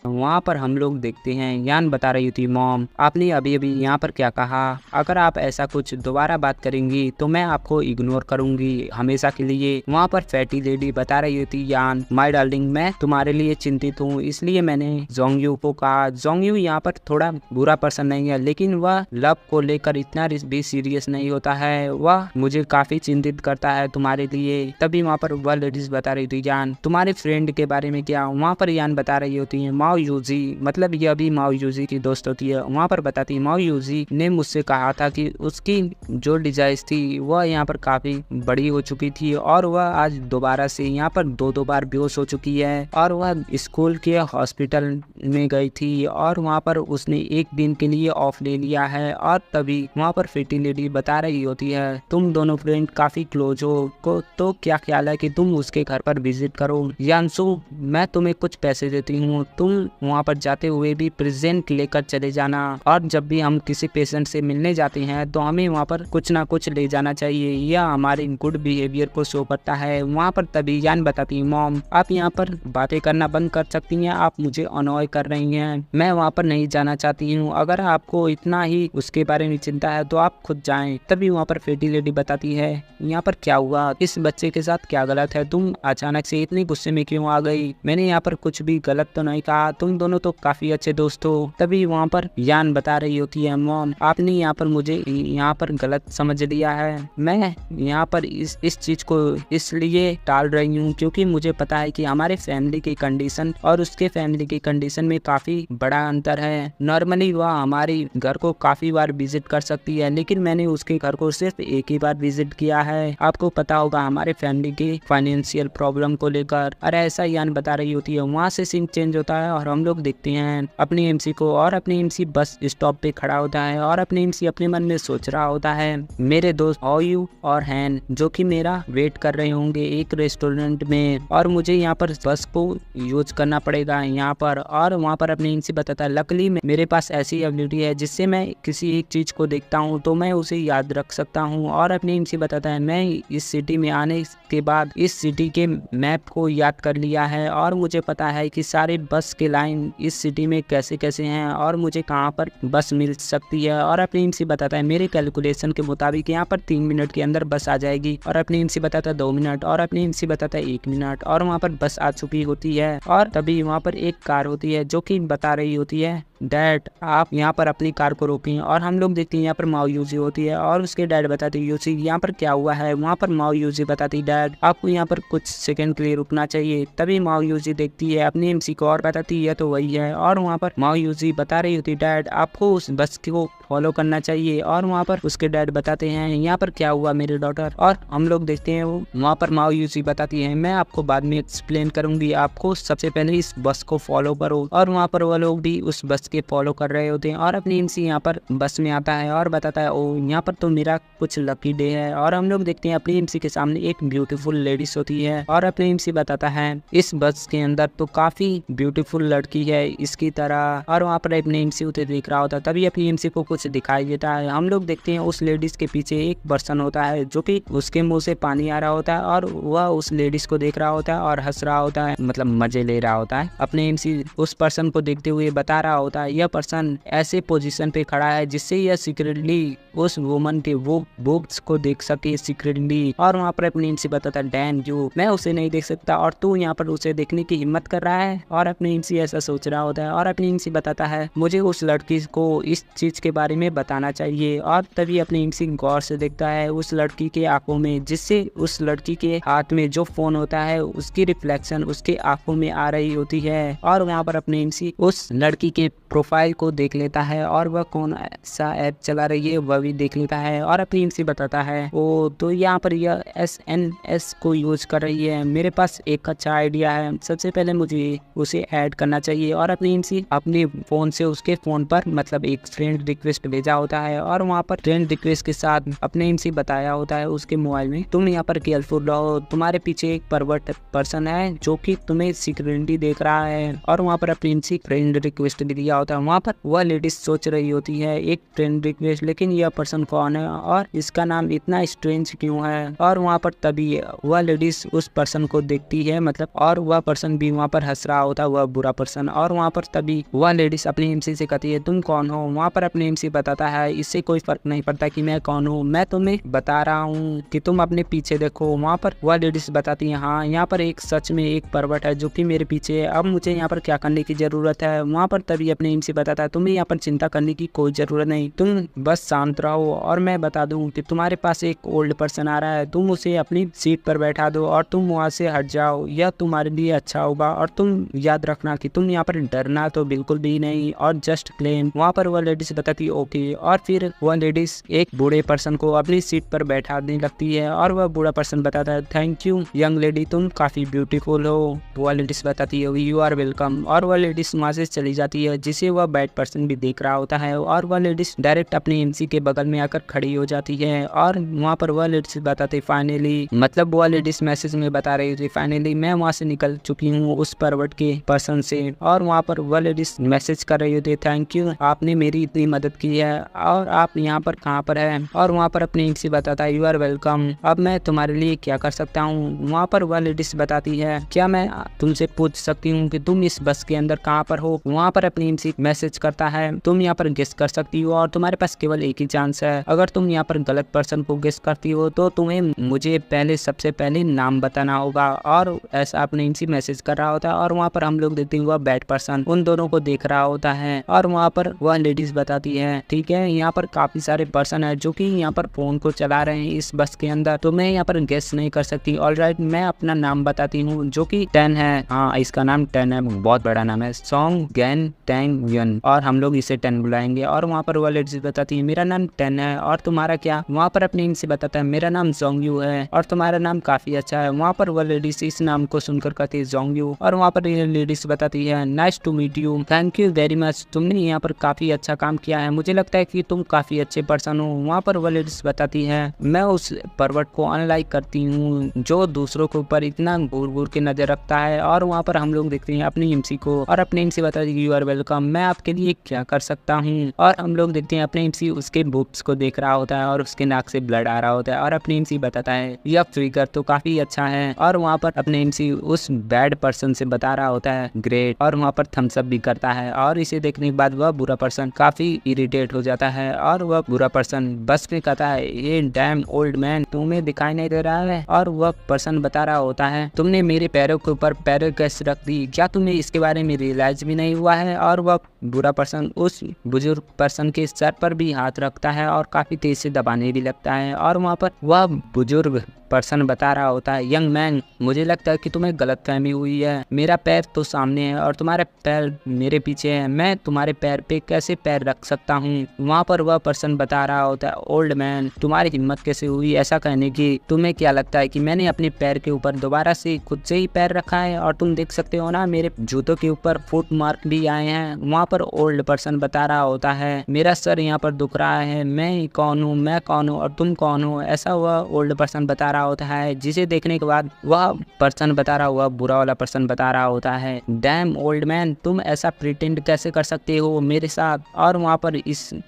Speaker 1: वहाँ पर हम लोग देखते हैं यान बता रही होती, मॉम आपने अभी अभी यहाँ पर क्या कहा, अगर आप ऐसा कुछ दोबारा बात करेंगी तो मैं आपको इग्नोर करूंगी हमेशा के लिए। वहाँ पर फैटी लेडी बता रही होती, यान माय डार्लिंग, मैं तुम्हारे लिए चिंतित हूँ, इसलिए मैंने जोंगयू को कहा। जोंगयू यहाँ पर थोड़ा बुरा पर्सन नहीं है, लेकिन वह लव को लेकर इतना भी सीरियस नहीं होता है, वह मुझे काफी चिंतित करता है तुम्हारे लिए। तभी वहाँ पर वह लेडीज बता रही थी, यान तुम्हारे फ्रेंड के बारे में क्या? वहाँ पर यान बता रही होती है, माओ यूजी, मतलब ये अभी माओ यूजी की दोस्त होती है। वहाँ पर बताती है, माओ यूजी ने मुझसे कहा था कि उसकी जो डिजाइज थी वह यहाँ पर काफी बड़ी हो चुकी थी और वह आज दोबारा से यहाँ पर दो बार बेहोश हो चुकी है, और वह स्कूल के हॉस्पिटल में गई थी और वहाँ पर उसने 1 दिन के लिए ऑफ ले लिया है। और तभी वहाँ पर फेटी लेडी बता रही होती है, तुम दोनों फ्रेंड काफी क्लोज हो को, तो क्या ख्याल है कि तुम उसके घर पर विजिट करो। यानसू, मैं तुम्हें कुछ पैसे देती हूँ, तुम वहाँ पर जाते हुए भी प्रेजेंट लेकर चले जाना, और जब भी हम किसी पेशेंट से मिलने जाते हैं तो हमें वहाँ पर कुछ ना कुछ ले जाना चाहिए, यह हमारे गुड बिहेवियर को शो करता है। वहाँ पर तभी यान बताती है, मॉम आप यहाँ पर बातें करना बंद कर सकती हैं, आप मुझे अनॉय कर रही हैं, मैं वहाँ पर नहीं जाना चाहती हूँ, अगर आपको इतना ही उसके बारे में चिंता है तो आप खुद जाएं। तभी वहाँ पर फेटी लेडी बताती है, यहाँ पर क्या हुआ, इस बच्चे के साथ क्या गलत है, तुम अचानक से इतनी गुस्से में क्यों आ गई? मैंने यहाँ पर कुछ भी गलत तो नहीं कहा, तुम दोनों तो काफी अच्छे दोस्त हो। तभी वहाँ पर यान बता रही होती है, मॉम आपने यहाँ पर मुझे यहाँ पर गलत समझ लिया है, मैं यहाँ पर इस चीज को इसलिए टाल रही हूँ क्योंकि मुझे पता है कि हमारे फैमिली की कंडीशन और उसके फैमिली की कंडीशन में काफी बड़ा अंतर है। नॉर्मली वह हमारे घर को काफी बार विजिट कर सकती है, लेकिन मैंने उसके घर को सिर्फ एक ही बार विजिट किया है। आपको पता होगा हमारे फैमिली के फाइनेंशियल प्रॉब्लम को लेकर। अरे ऐसा यान बता रही होती है। वहाँ से सीन चेंज होता है और हम लोग देखते हैं अपनी एमसी को, और अपनी एमसी बस स्टॉप पे खड़ा होता है और अपनी एमसी अपने मन में सोच रहा होता है, मेरे दोस्त ओयू और हैन जो कि मेरा वेट कर रहे होंगे एक रेस्टोरेंट में, और मुझे यहाँ पर बस को यूज करना पड़ेगा यहाँ पर। और वहाँ पर अपनी एमसी बताता है, लकली मेरे पास ऐसी एबिलिटी है जिससे मैं किसी एक चीज को देखता हूँ तो मैं उसे याद रख सकता हूँ। और अपनी एमसी बताता है, मैं इस सिटी में आने के बाद इस सिटी के मैप को याद कर लिया है और मुझे पता है कि सारे बस के लाइन इस सिटी में कैसे कैसे हैं और मुझे कहाँ पर बस मिल सकती है। और अपनी एमसी बताता है, मेरे कैलकुलेशन के मुताबिक यहाँ पर 3 मिनट के अंदर बस आ जाएगी। और अपनी एमसी बताता है 2 मिनट, और अपनी एमसी बताता है 1 मिनट, और वहाँ पर बस आ चुकी होती है। और तभी वहाँ पर एक कार होती है जो कि बता रही होती है, डैड आप यहाँ पर अपनी कार को रोकें। और हम लोग देखते हैं यहाँ पर माओ यूजी होती है और उसके डैड बताते हैं, यूजी यहाँ पर क्या हुआ है? वहाँ पर माओ यूजी बताती, डैड आपको यहाँ पर कुछ सेकंड के लिए रुकना चाहिए। तभी माओ यूजी देखती है अपनी एमसी को और बताती है तो वही है। और वहाँ पर माओ यूजी बता रही होती, डैड आपको उस बस को फॉलो करना चाहिए। और वहाँ पर उसके डैड बताते हैं, यहाँ पर क्या हुआ मेरे डॉटर? और हम लोग देखते हैं वहाँ पर माओ यूजी बताती है, मैं आपको बाद में एक्सप्लेन करूंगी, आपको सबसे पहले इस बस को फॉलो करो। और वहाँ पर वो लोग भी उस बस के फॉलो कर रहे होते हैं। और अपनी एमसी यहाँ पर बस में आता है और बताता है, ओ यहाँ पर तो मेरा कुछ लकी डे है। और हम लोग देखते हैं अपनी एमसी के सामने एक ब्यूटीफुल लेडीज होती है और अपनी एमसी बताता है, इस बस के अंदर तो काफी ब्यूटीफुल लड़की है इसकी तरह, और वहाँ पर अपने एमसी उसे देख रहा होता है। तभी अपनी एमसी को कुछ दिखाई देता है। हम लोग देखते हैं उस लेडीज के पीछे एक पर्सन होता है जो कि उसके मुंह से पानी आ रहा होता है और वह उस लेडीज को देख रहा होता है और हंस रहा होता है, मतलब मजे ले रहा होता है। अपने एमसी उस पर्सन को देखते हुए बता रहा होता है यह पर्सन ऐसे पोजीशन पे खड़ा है जिससे यह सीक्रेटली उस वुमन के वो बुक्स को देख सके सीक्रेटली। और वहाँ पर अपनी एमसी बताता है डैम यू, मैं उसे नहीं देख सकता और तू यहाँ पर उसे देखने की हिम्मत कर रहा है। और अपनी एमसी ऐसा सोच रहा होता है और अपनी एमसी बताता है मुझे उस लड़की को इस चीज के बारे में बताना चाहिए। और तभी अपनी एमसी गौर से देखता है उस लड़की के आंखों में, जिससे उस लड़की के हाथ में जो फोन होता है उसकी रिफ्लेक्शन उसके आंखों में आ रही होती है। और वहाँ पर अपनी एमसी उस लड़की के प्रोफाइल को देख लेता है और वह कौन सा ऐप चला रही है वह भी देख लेता है। और अपनी एमसी बताता है ओ तो यहाँ पर यह SNS को यूज कर रही है, मेरे पास एक अच्छा आइडिया है, सबसे पहले मुझे उसे ऐड करना चाहिए। और अपनी एमसी अपने फोन से उसके फोन पर मतलब एक फ्रेंड रिक्वेस्ट भेजा होता है और वहाँ पर फ्रेंड रिक्वेस्ट के साथ अपने एमसी बताया होता है उसके मोबाइल में तुम यहाँ पर केयरफुल रहो, तुम्हारे पीछे एक परवर्ट पर्सन है जो कि तुम्हें सीक्रेटली देख रहा है। और वहाँ पर अपनी एमसी फ्रेंड रिक्वेस्ट दिया होता है। वहाँ पर वह लेडीज सोच रही होती है एक फ्रेंड रिक्वेस्ट, लेकिन यह पर्सन कौन है और इसका नाम इतना स्ट्रेंज क्यों है। और वहाँ पर तभी वह लेडीज उस पर्सन को देखती है मतलब, और वह पर्सन भी वहाँ पर हंस रहा होता है, वह बुरा पर्सन। और वहाँ पर तभी वह लेडीज अपनी एमसी से कहती है तुम कौन हो। वहाँ पर अपनी एमसी बताता है इससे कोई फर्क नहीं पड़ता कि मैं कौन हूँ, मैं तुम्हें बता रहा हूँ कि तुम अपने पीछे देखो। वहाँ पर वह लेडीज बताती है हाँ यहाँ पर एक सच में एक पर्वत है जो कि मेरे पीछे है, अब मुझे यहाँ पर क्या करने की जरूरत है। वहाँ पर तभी अपने एमसी बताता है तुम्हें यहाँ पर चिंता करने की कोई जरूरत नहीं, तुम बस शांत रहो और मैं बता दूं कि तुम्हारे पास एक ओल्ड पर्सन आ रहा है, तुम उसे अपनी सीट पर बैठा दो और तुम वहाँ से हट जाओ, यह तुम्हारे लिए अच्छा होगा। और तुम याद रखना कि तुम यहाँ पर डरना तो बिल्कुल भी नहीं और जस्ट प्लेन। वहाँ पर वह लेडीज बताती ओके। और फिर वह लेडीज एक बूढ़े पर्सन को अपनी सीट पर बैठाने लगती है और वह बूढ़ा पर्सन बताता है थैंक यू यंग लेडी, तुम काफी ब्यूटीफुल हो। वह लेडीज बताती है यू आर वेलकम। और वह लेडीज वहाँ से चली जाती है जिसे वह बैड पर्सन भी देख रहा होता है। और वह लेडीज डायरेक्ट अपनी एमसी के बगल में आकर खड़ी हो जाती है और वहाँ पर वह लेडीज बताते फाइनली, मतलब वह लेडीज मैसेज में बता रही थी फाइनली मैं वहाँ से निकल चुकी हूँ उस पर्वत के पर्सन से। और वहाँ पर वह लेडीज मैसेज कर रही होती थैंक यू आपने मेरी इतनी मदद की है और आप यहाँ पर कहाँ पर है। और वहाँ पर अपनी एमसी बताता है यू आर वेलकम, अब मैं तुम्हारे लिए क्या कर सकता हूँ। वहाँ पर वह लेडीज बताती है क्या मैं तुमसे पूछ सकती हूँ कि तुम इस बस के अंदर कहाँ पर हो। वहाँ पर अपनी एमसी मैसेज करता है तुम यहाँ पर गेस कर सकती हो और तुम्हारे पास केवल एक ही चांस है, अगर तुम यहाँ पर गलत पर्सन को गेस करती हो तो तुम्हें मुझे सबसे पहले नाम बताना होगा। और ऐसा अपने एमसी मैसेज कर रहा होता है और वहाँ पर हम लोग देखते हैं वह बैड पर्सन उन दोनों को देख रहा होता है। और वहाँ पर वह लेडीज बताती है ठीक है यहाँ पर काफी सारे पर्सन है जो कि यहाँ पर फोन को चला रहे हैं इस बस के अंदर, तो मैं यहाँ पर गेस नहीं कर सकती। ऑलराइट मैं अपना नाम बताती हूँ जो कि 10 है, हाँ इसका नाम 10 है, बहुत बड़ा नाम है, सॉन्ग गैन टैंग यन, और हम लोग इसे 10 बुलाएंगे। और वहाँ पर वह लेडीज बताती है मेरा नाम 10 है और तुम्हारा क्या। वहाँ पर अपने इनसे बताता है मेरा नाम जोंगयू है और तुम्हारा नाम काफी अच्छा है। वहाँ पर वह लेडीज इस नाम को सुनकर कहती है जोंगयू। और वहाँ पर लेडीज बताती है nice to meet you, thank you very much, तुमने यहाँ पर काफी अच्छा काम किया है, मुझे लगता है कि तुम काफी अच्छे पर्सन हो। वहाँ पर वह लेडीज बताती है मैं उस पर्वत को अनलाइक करती हूँ जो दूसरों के ऊपर इतना घूर घूर के नजर रखता है। और वहाँ पर हम लोग देखते हैं अपनी एमसी को और अपने एमसी बताती है यू आर वेलकम, मैं आपके लिए क्या कर सकता हूँ। और हम लोग देखते हैं अपने एमसी उसके बुक्स को देख रहा होता है और उसके नाक से ब्लड आ रहा होता है। और अपने एमसी बताता है यह फिगर तो काफी अच्छा है। और वहाँ पर अपने एमसी उस बैड पर्सन से बता रहा होता है ग्रेट, और वहाँ पर थम्स अप भी करता है। और इसे देखने के बाद वह बुरा पर्सन काफी इरिटेट हो जाता है और वह बुरा पर्सन बस में कहता है ये डैम ओल्ड मैन तुम्हें दिखाई नहीं दे रहा है। और वह पर्सन बता रहा होता है तुमने मेरे पैरों के ऊपर पैरों कैसे रख दी, क्या तुम्हें इसके बारे में रियलाइज भी नहीं हुआ है। और वह बुरा पर्सन उस बुजुर्ग पर्सन के सर पर भी हाथ रखता है और काफी तेज से दबाने भी लगता है। और वहाँ पर वह बुजुर्ग पर्सन बता रहा होता है यंग मैन मुझे लगता है कि तुम्हें गलतफहमी हुई है, मेरा पैर तो सामने है और तुम्हारे पैर मेरे पीछे है, मैं तुम्हारे पैर पे कैसे पैर रख सकता हूँ। वहाँ पर वह पर्सन बता रहा होता है ओल्ड मैन तुम्हारी हिम्मत कैसे हुई ऐसा कहने की, तुम्हें क्या लगता है कि मैंने अपने पैर के ऊपर दोबारा से खुद से ही पैर रखा है, और तुम देख सकते हो ना मेरे जूतों के ऊपर फुट मार्क भी आए हैं। वहाँ पर ओल्ड पर्सन बता रहा होता है मेरा सर यहाँ पर दुख रहा है, मैं कौन हूँ, मैं कौन हूँ और तुम कौन हो, ऐसा वह ओल्ड पर्सन बता रहा होता है। जिसे देखने के बाद वह पर्सन बता रहा हुआ बुरा वाला पर्सन बता रहा होता है डैम ओल्ड मैन, तुम ऐसा प्रिटेंड कैसे कर सकते हो मेरे साथ। और वहाँ पर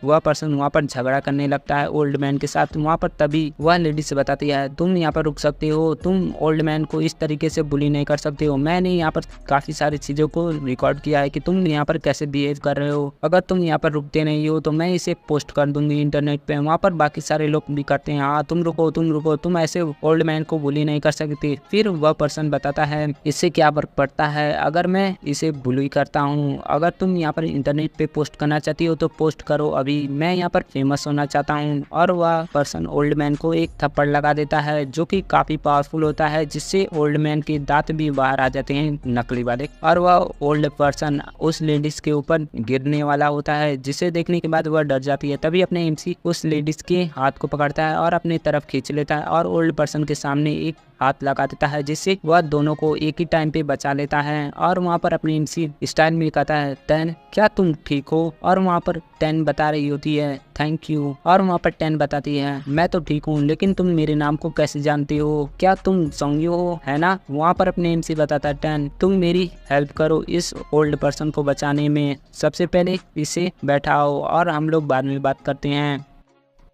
Speaker 1: वह पर्सन वहाँ पर झगड़ा करने लगता है ओल्ड मैन के साथ। वहाँ पर तभी वह लेडी से बताती है तुम यहाँ पर रुक सकते हो, तुम ओल्ड मैन को इस तरीके से बुली नहीं कर सकते हो। मैंने यहाँ पर काफी सारी चीजों को रिकॉर्ड किया है कि तुम यहाँ पर कैसे बिहेव कर रहे हो। अगर तुम यहाँ पर रुकते नहीं हो तो मैं इसे पोस्ट कर दूंगी इंटरनेट पे। वहाँ पर बाकी सारे लोग भी करते हैं हाँ तुम रुको, तुम ऐसे ओल्ड मैन को बुली नहीं कर सकते। फिर वह पर्सन बताता है इससे क्या फर्क पड़ता है अगर मैं इसे बुली करता हूँ, अगर तुम यहाँ पर इंटरनेट पे पोस्ट करना चाहती हो तो पोस्ट करो, अभी मैं यहाँ पर फेमस होना चाहता हूँ। और वह पर्सन ओल्ड मैन को एक थप्पड़ लगा देता है जो कि काफी पावरफुल होता है, जिससे ओल्ड मैन के दांत भी बाहर आ जाते हैं नकली वाले। और वह ओल्ड पर्सन उस लेडीज के ऊपर गिरने वाला होता है, जिसे देखने के बाद वह डर जाती है। तभी अपने एमसी उस लेडीज के हाथ को पकड़ता है और अपनी तरफ खींच लेता है और ओल्ड पर्सन के सामने एक हाथ लगा देता है, जिससे वह दोनों को एक ही टाइम पे बचा लेता है। और वहाँ पर अपनी एमसी स्टाइल में कहता है 10 क्या तुम ठीक हो। और वहाँ पर 10 बता रही होती है थैंक यू। और वहाँ पर 10 बताती है मैं तो ठीक हूँ, लेकिन तुम मेरे नाम को कैसे जानती हो, क्या तुम सोंगी हो है ना। वहाँ पर अपने एमसी बताता है 10 तुम मेरी हेल्प करो इस ओल्ड पर्सन को बचाने में, सबसे पहले इसे बैठाओ और हम लोग बाद में बात करते हैं।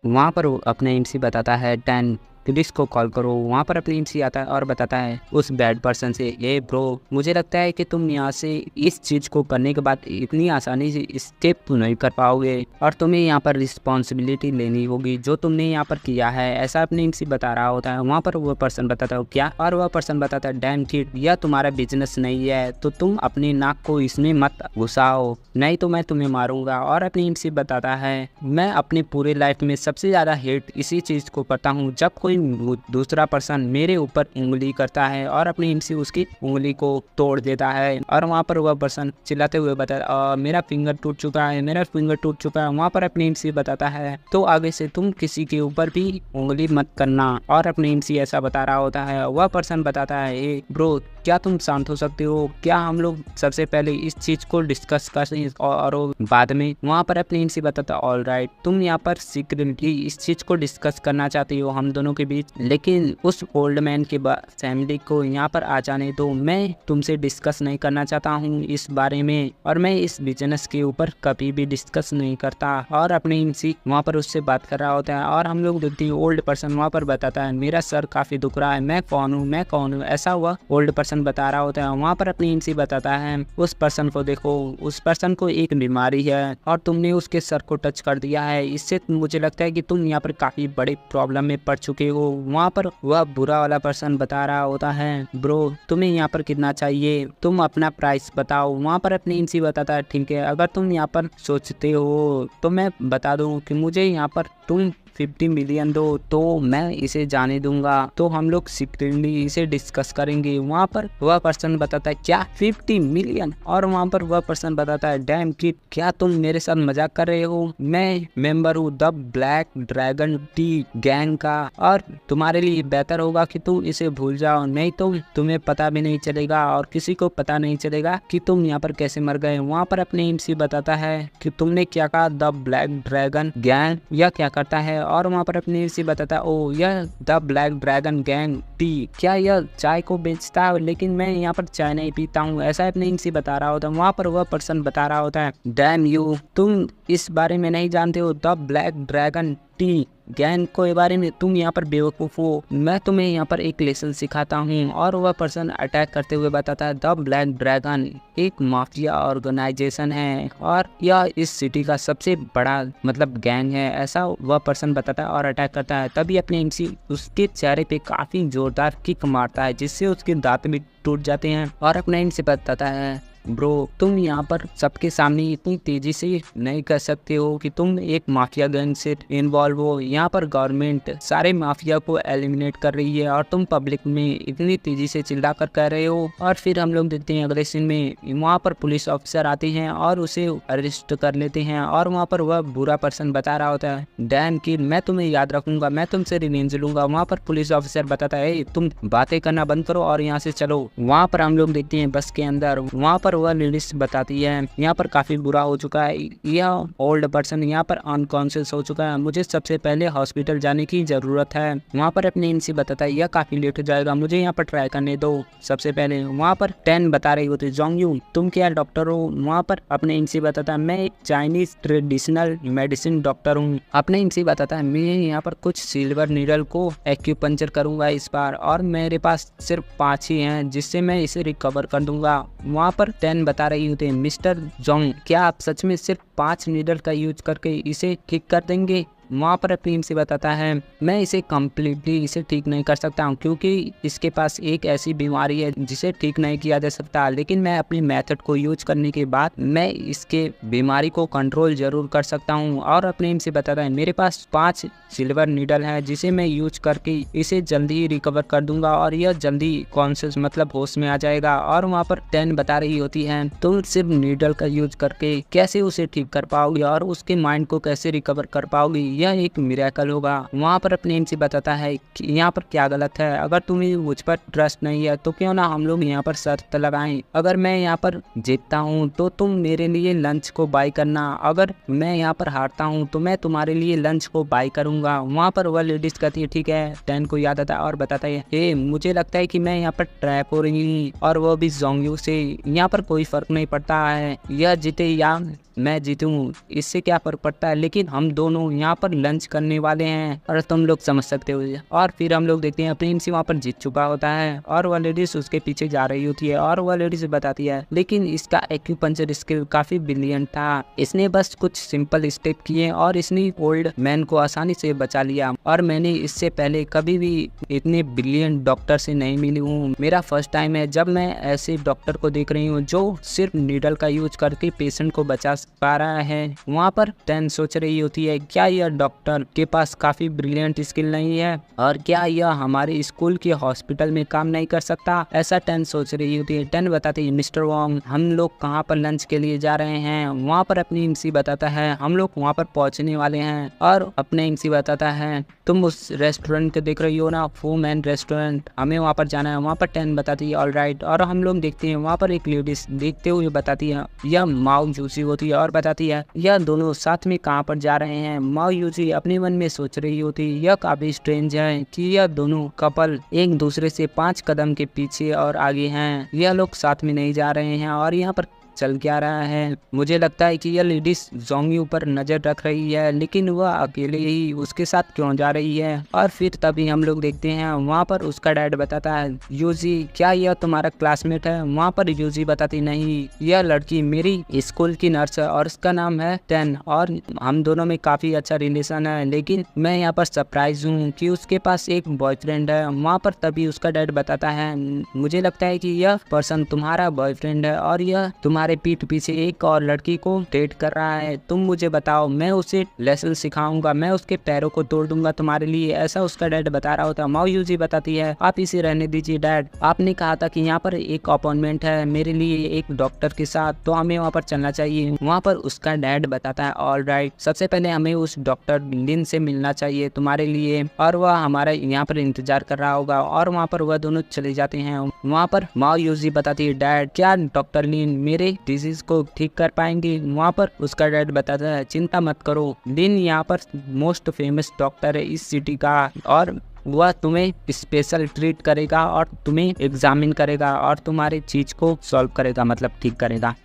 Speaker 1: वहाँ पर अपने एमसी बताता है 10 पुलिस को कॉल करो। वहाँ पर अपनी एमसी आता है और बताता है उस बैड पर्सन से ये ब्रो मुझे लगता है कि तुम यहाँ से इस चीज को करने के बाद इतनी आसानी से स्टेप तो नहीं कर पाओगे और तुम्हें यहाँ पर रिस्पॉन्सिबिलिटी लेनी होगी जो तुमने यहाँ पर किया है, ऐसा अपनी एमसी बता रहा होता है। वहाँ पर वह पर्सन बताता है क्या, और वह पर्सन बताता है डैम किड यह तुम्हारा बिजनेस नहीं है तो तुम अपनी नाक को इसमें मत घुसाओ नहीं तो मैं तुम्हें मारूंगा। और अपनी एमसी बताता है मैं अपने पूरे लाइफ में सबसे ज्यादा हेट इसी चीज को करता हूँ जब कोई दूसरा पर्सन मेरे ऊपर उंगली करता है। और अपनी एमसी उसकी उंगली को तोड़ देता है। और वहाँ पर वह पर्सन चिल्लाते हुए बताता मेरा फिंगर टूट चुका है, मेरा फिंगर टूट चुका है। वहाँ पर अपनी एमसी बताता है तो आगे से तुम किसी के ऊपर भी उंगली मत करना। और अपनी एमसी ऐसा बता रहा होता है। वह पर्सन बताता है ए ब्रो क्या तुम शांत हो सकते हो, क्या हम लोग सबसे पहले इस चीज को डिस्कस करें और बाद में। वहाँ पर अपनी एमसी बताता ऑल राइट तुम यहाँ पर सीक्रेटली इस चीज को डिस्कस करना चाहती हो हम दोनों के बीच, लेकिन उस ओल्ड मैन के फैमिली को यहाँ पर आ जाने दो, मैं तुमसे डिस्कस नहीं करना चाहता हूँ इस बारे में और मैं इस बिजनेस के ऊपर कभी भी डिस्कस नहीं करता। और अपनी एमसी वहाँ पर उससे बात कर रहा होता है और हम लोग देखते हैं ओल्ड पर्सन वहाँ पर बताता है मेरा सर काफी दुख रहा है, मैं कौन हूँ, मैं कौन हूँ, ऐसा हुआ ओल्ड पर्सन बता रहा होता है। वहाँ पर अपनी एमसी बताता है उस पर्सन को देखो, उस पर्सन को एक बीमारी है और तुमने उसके सर को टच कर दिया है, इससे मुझे लगता है कि तुम यहाँ पर काफी बड़े प्रॉब्लम में पड़ चुके हो। वहाँ पर वह बुरा वाला पर्सन बता रहा होता है ब्रो तुम्हें यहाँ पर कितना चाहिए, तुम अपना प्राइस बताओ। वहाँ पर अपनी एमसी बताता है ठीक है अगर तुम यहाँ पर सोचते हो तो मैं बता दूँ कि मुझे यहाँ पर तुम 50 मिलियन दो तो मैं इसे जाने दूंगा, तो हम लोग सीक्रेटली इसे डिस्कस करेंगे। वहाँ पर वह पर्सन बताता है क्या 50 मिलियन। और वहाँ पर वह पर्सन बताता है डैम किड क्या तुम मेरे साथ मजाक कर रहे हो, मैं मेंबर हूँ the black dragon T gang का और तुम्हारे लिए बेहतर होगा कि तुम इसे भूल जाओ, नहीं तो तुम्हें पता भी नहीं चलेगा और किसी को पता नहीं चलेगा कि तुम यहाँ पर कैसे मर गए। वहाँ पर अपने एमसी बताता है कि तुमने क्या कहा द ब्लैक ड्रैगन गैंग यह क्या करता है। और वहाँ पर अपनी एमसी बताता है ओ यह the black dragon gang T क्या यह चाय को बेचता है, लेकिन मैं यहाँ पर चाय नहीं पीता हूँ, ऐसा अपनी एमसी बता रहा होता है। वहाँ पर वह पर्सन बता रहा होता है डैम यू तुम इस बारे में नहीं जानते हो the black dragon T gang के बारे में, तुम यहाँ पर बेवकूफ़ हो, मैं तुम्हें यहाँ पर एक लेसन सिखाता हूँ। और वह पर्सन अटैक करते हुए बताता है द ब्लैक ड्रैगन एक माफिया ऑर्गेनाइजेशन है और यह इस सिटी का सबसे बड़ा मतलब गैंग है, ऐसा वह पर्सन बताता है और अटैक करता है। तभी अपने एमसी उसके चेहरे पे काफ़ी जोरदार किक मारता है जिससे उसके दांत भी टूट जाते हैं। और अपने एमसी बताता है ब्रो तुम यहाँ पर सबके सामने इतनी तेजी से नहीं कर सकते हो कि तुम एक माफिया गैंग से इन्वॉल्व हो, यहाँ पर गवर्नमेंट सारे माफिया को एलिमिनेट कर रही है और तुम पब्लिक में इतनी तेजी से चिल्ला कर कह रहे हो। और फिर हम लोग देखते हैं अगले सीन में वहाँ पर पुलिस ऑफिसर आते हैं और उसे अरेस्ट कर लेते हैं। और वहाँ पर वह बुरा पर्सन बता रहा होता है डैम कि मैं तुम्हें याद रखूंगा, मैं तुमसे रिवेंज लूंगा। वहाँ पर पुलिस ऑफिसर बताता है तुम बातें करना बंद करो और यहाँ से चलो। वहाँ पर हम लोग देखते हैं बस के अंदर वहाँ पर और वह लेडीज बताती है यहाँ पर काफी बुरा हो चुका है, यह ओल्ड पर्सन यहाँ पर अनकॉन्शियस हो चुका है, मुझे सबसे पहले हॉस्पिटल जाने की जरूरत है। वहाँ पर अपने इनसे बताता है यह काफी लेट हो जाएगा, मुझे यहाँ पर ट्राई करने दो सबसे पहले। वहाँ पर 10 बता रही होती जोंग तुम क्या डॉक्टर हो? वहाँ पर अपने इनसे बताता है मैं एक चाइनीज ट्रेडिशनल मेडिसिन डॉक्टर हूँ। अपने इनसे बताता है मैं यहाँ पर कुछ सिल्वर नीडल को एक्यूपंक्चर करूंगा इस बार, और मेरे पास सिर्फ 5 ही हैं जिससे मैं इसे रिकवर कर दूंगा। वहाँ पर 10 बता रही होते हैं मिस्टर जोंग क्या आप सच में सिर्फ 5 नीडल का यूज करके इसे ठीक कर देंगे? वहाँ पर अपनी से बताता है मैं इसे कम्प्लीटली इसे ठीक नहीं कर सकता हूँ क्योंकि इसके पास एक ऐसी बीमारी है जिसे ठीक नहीं किया जा सकता, लेकिन मैं अपनी मेथड को यूज करने के बाद मैं इसके बीमारी को कंट्रोल जरूर कर सकता हूँ। और अपने से बताता है मेरे पास 5 सिल्वर नीडल है जिसे मैं यूज करके इसे जल्दी ही रिकवर कर दूंगा और यह जल्दी कॉन्शियस मतलब होश में आ जाएगा। और वहाँ पर 10 बता रही होती है तुम सिर्फ नीडल का यूज करके कैसे उसे ठीक कर पाओगे और उसके माइंड को कैसे रिकवर कर पाओगे, यह एक मिरेकल होगा। वहाँ पर अपने इनसे बताता है कि यहाँ पर क्या गलत है, अगर तुम्हें मुझ पर ट्रस्ट नहीं है तो क्यों ना हम लोग यहाँ पर शर्त लगाएं, अगर मैं यहाँ पर जीतता हूँ तो तुम मेरे लिए लंच को बाय करना, अगर मैं यहाँ पर हारता हूँ तो मैं तुम्हारे लिए लंच को बाय करूंगा। वहाँ पर वह लेडीज कहती है ठीक है। 10 को याद आता है और बताता है मुझे लगता है कि मैं यहाँ पर ट्रैप हो रही हूँ और वो भी जोंग से, यहाँ पर कोई फर्क नहीं पड़ता है यह जीते या मैं जीतूं, इससे क्या फर्क पड़ता है, लेकिन हम दोनों यहाँ पर लंच करने वाले हैं और तुम लोग समझ सकते हो। और फिर हम लोग देखते हैं प्रिंस वहाँ पर जीत चुका होता है और वह लेडीज उसके पीछे जा रही होती है और वह लेडीज बताती है लेकिन इसका एक्यूपंक्चर स्किल काफी ब्रिलियंट था, इसने बस कुछ सिंपल स्टेप किए और इसने ओल्ड मैन को आसानी से बचा लिया और मैंने इससे पहले कभी भी इतने ब्रिलियंट डॉक्टर से नहीं मिली हूँ, मेरा फर्स्ट टाइम है जब मैं ऐसे डॉक्टर को देख रही हूँ जो सिर्फ नीडल का यूज करके पेशेंट को बचा पा रहा है। वहाँ पर 10 सोच रही होती है क्या यह डॉक्टर के पास काफी ब्रिलियंट स्किल नहीं है और क्या यह हमारे स्कूल के हॉस्पिटल में काम नहीं कर सकता, ऐसा 10 सोच रही होती है। 10 बताती है मिस्टर वोंग हम लोग कहाँ पर लंच के लिए जा रहे हैं? वहाँ पर अपनी इमसी बताता है हम लोग वहाँ पर पहुँचने वाले हैं और अपने इमसी बताता है तुम उस रेस्टोरेंट को देख रही हो ना, फू मैन रेस्टोरेंट, हमें वहाँ पर जाना है। वहाँ पर 10 बताती है ऑलराइट और हम लोग देखते हैं वहाँ पर एक लेडीज देखते हुए बताती है यह माओ जूसी होती है और बताती है यह दोनों साथ में कहाँ पर जा रहे हैं। माओ यूजी अपने मन में सोच रही होती यह काफी स्ट्रेंज है कि यह दोनों कपल एक दूसरे से 5 कदम के पीछे और आगे हैं, यह लोग साथ में नहीं जा रहे हैं और यहाँ पर चल क्या रहा है। मुझे लगता है कि यह लेडीज जोंगी ऊपर नजर रख रही है लेकिन वह अकेले ही उसके साथ क्यों जा रही है। और फिर तभी हम लोग देखते हैं वहाँ पर उसका डैड बताता है यूजी क्या यह तुम्हारा क्लासमेट है? वहाँ पर यूजी बताती नहीं यह लड़की मेरी स्कूल की नर्स है और उसका नाम है 10 और हम दोनों में काफी अच्छा रिलेशन है, लेकिन मैं यहाँ पर सरप्राइज हूँ कि उसके पास एक बॉयफ्रेंड है। वहाँ पर तभी उसका डैड बताता है मुझे लगता है कि यह पर्सन तुम्हारा बॉयफ्रेंड है और यह तुम्हारे पीठ पीछे एक और लड़की को डेट कर रहा है, तुम मुझे बताओ मैं उसे लेसन सिखाऊंगा, मैं उसके पैरों को तोड़ दूंगा तुम्हारे लिए, ऐसा उसका डैड बता रहा होता है। माओ यूजी बताती है आप इसे रहने दीजिए डैड, आपने कहा था कि यहाँ पर एक अपॉइंटमेंट है मेरे लिए एक डॉक्टर के साथ तो हमें वहाँ पर चलना चाहिए। वहाँ पर उसका डैड बताता है ऑलराइट सबसे पहले हमें उस डॉक्टर लिन से मिलना चाहिए तुम्हारे लिए और वह हमारा यहाँ पर इंतजार कर रहा होगा और वहाँ पर वह दोनों चले जाते हैं। वहाँ पर माओ यूजी बताती है डैड क्या डॉक्टर लिन मेरे डिजीज को ठीक कर पाएंगे? वहाँ पर उसका डैड बताता है चिंता मत करो, लिन यहाँ पर मोस्ट फेमस डॉक्टर है इस सिटी का और वह तुम्हें स्पेशल ट्रीट करेगा और तुम्हें एग्जामिन करेगा और तुम्हारे चीज को सॉल्व करेगा मतलब ठीक करेगा।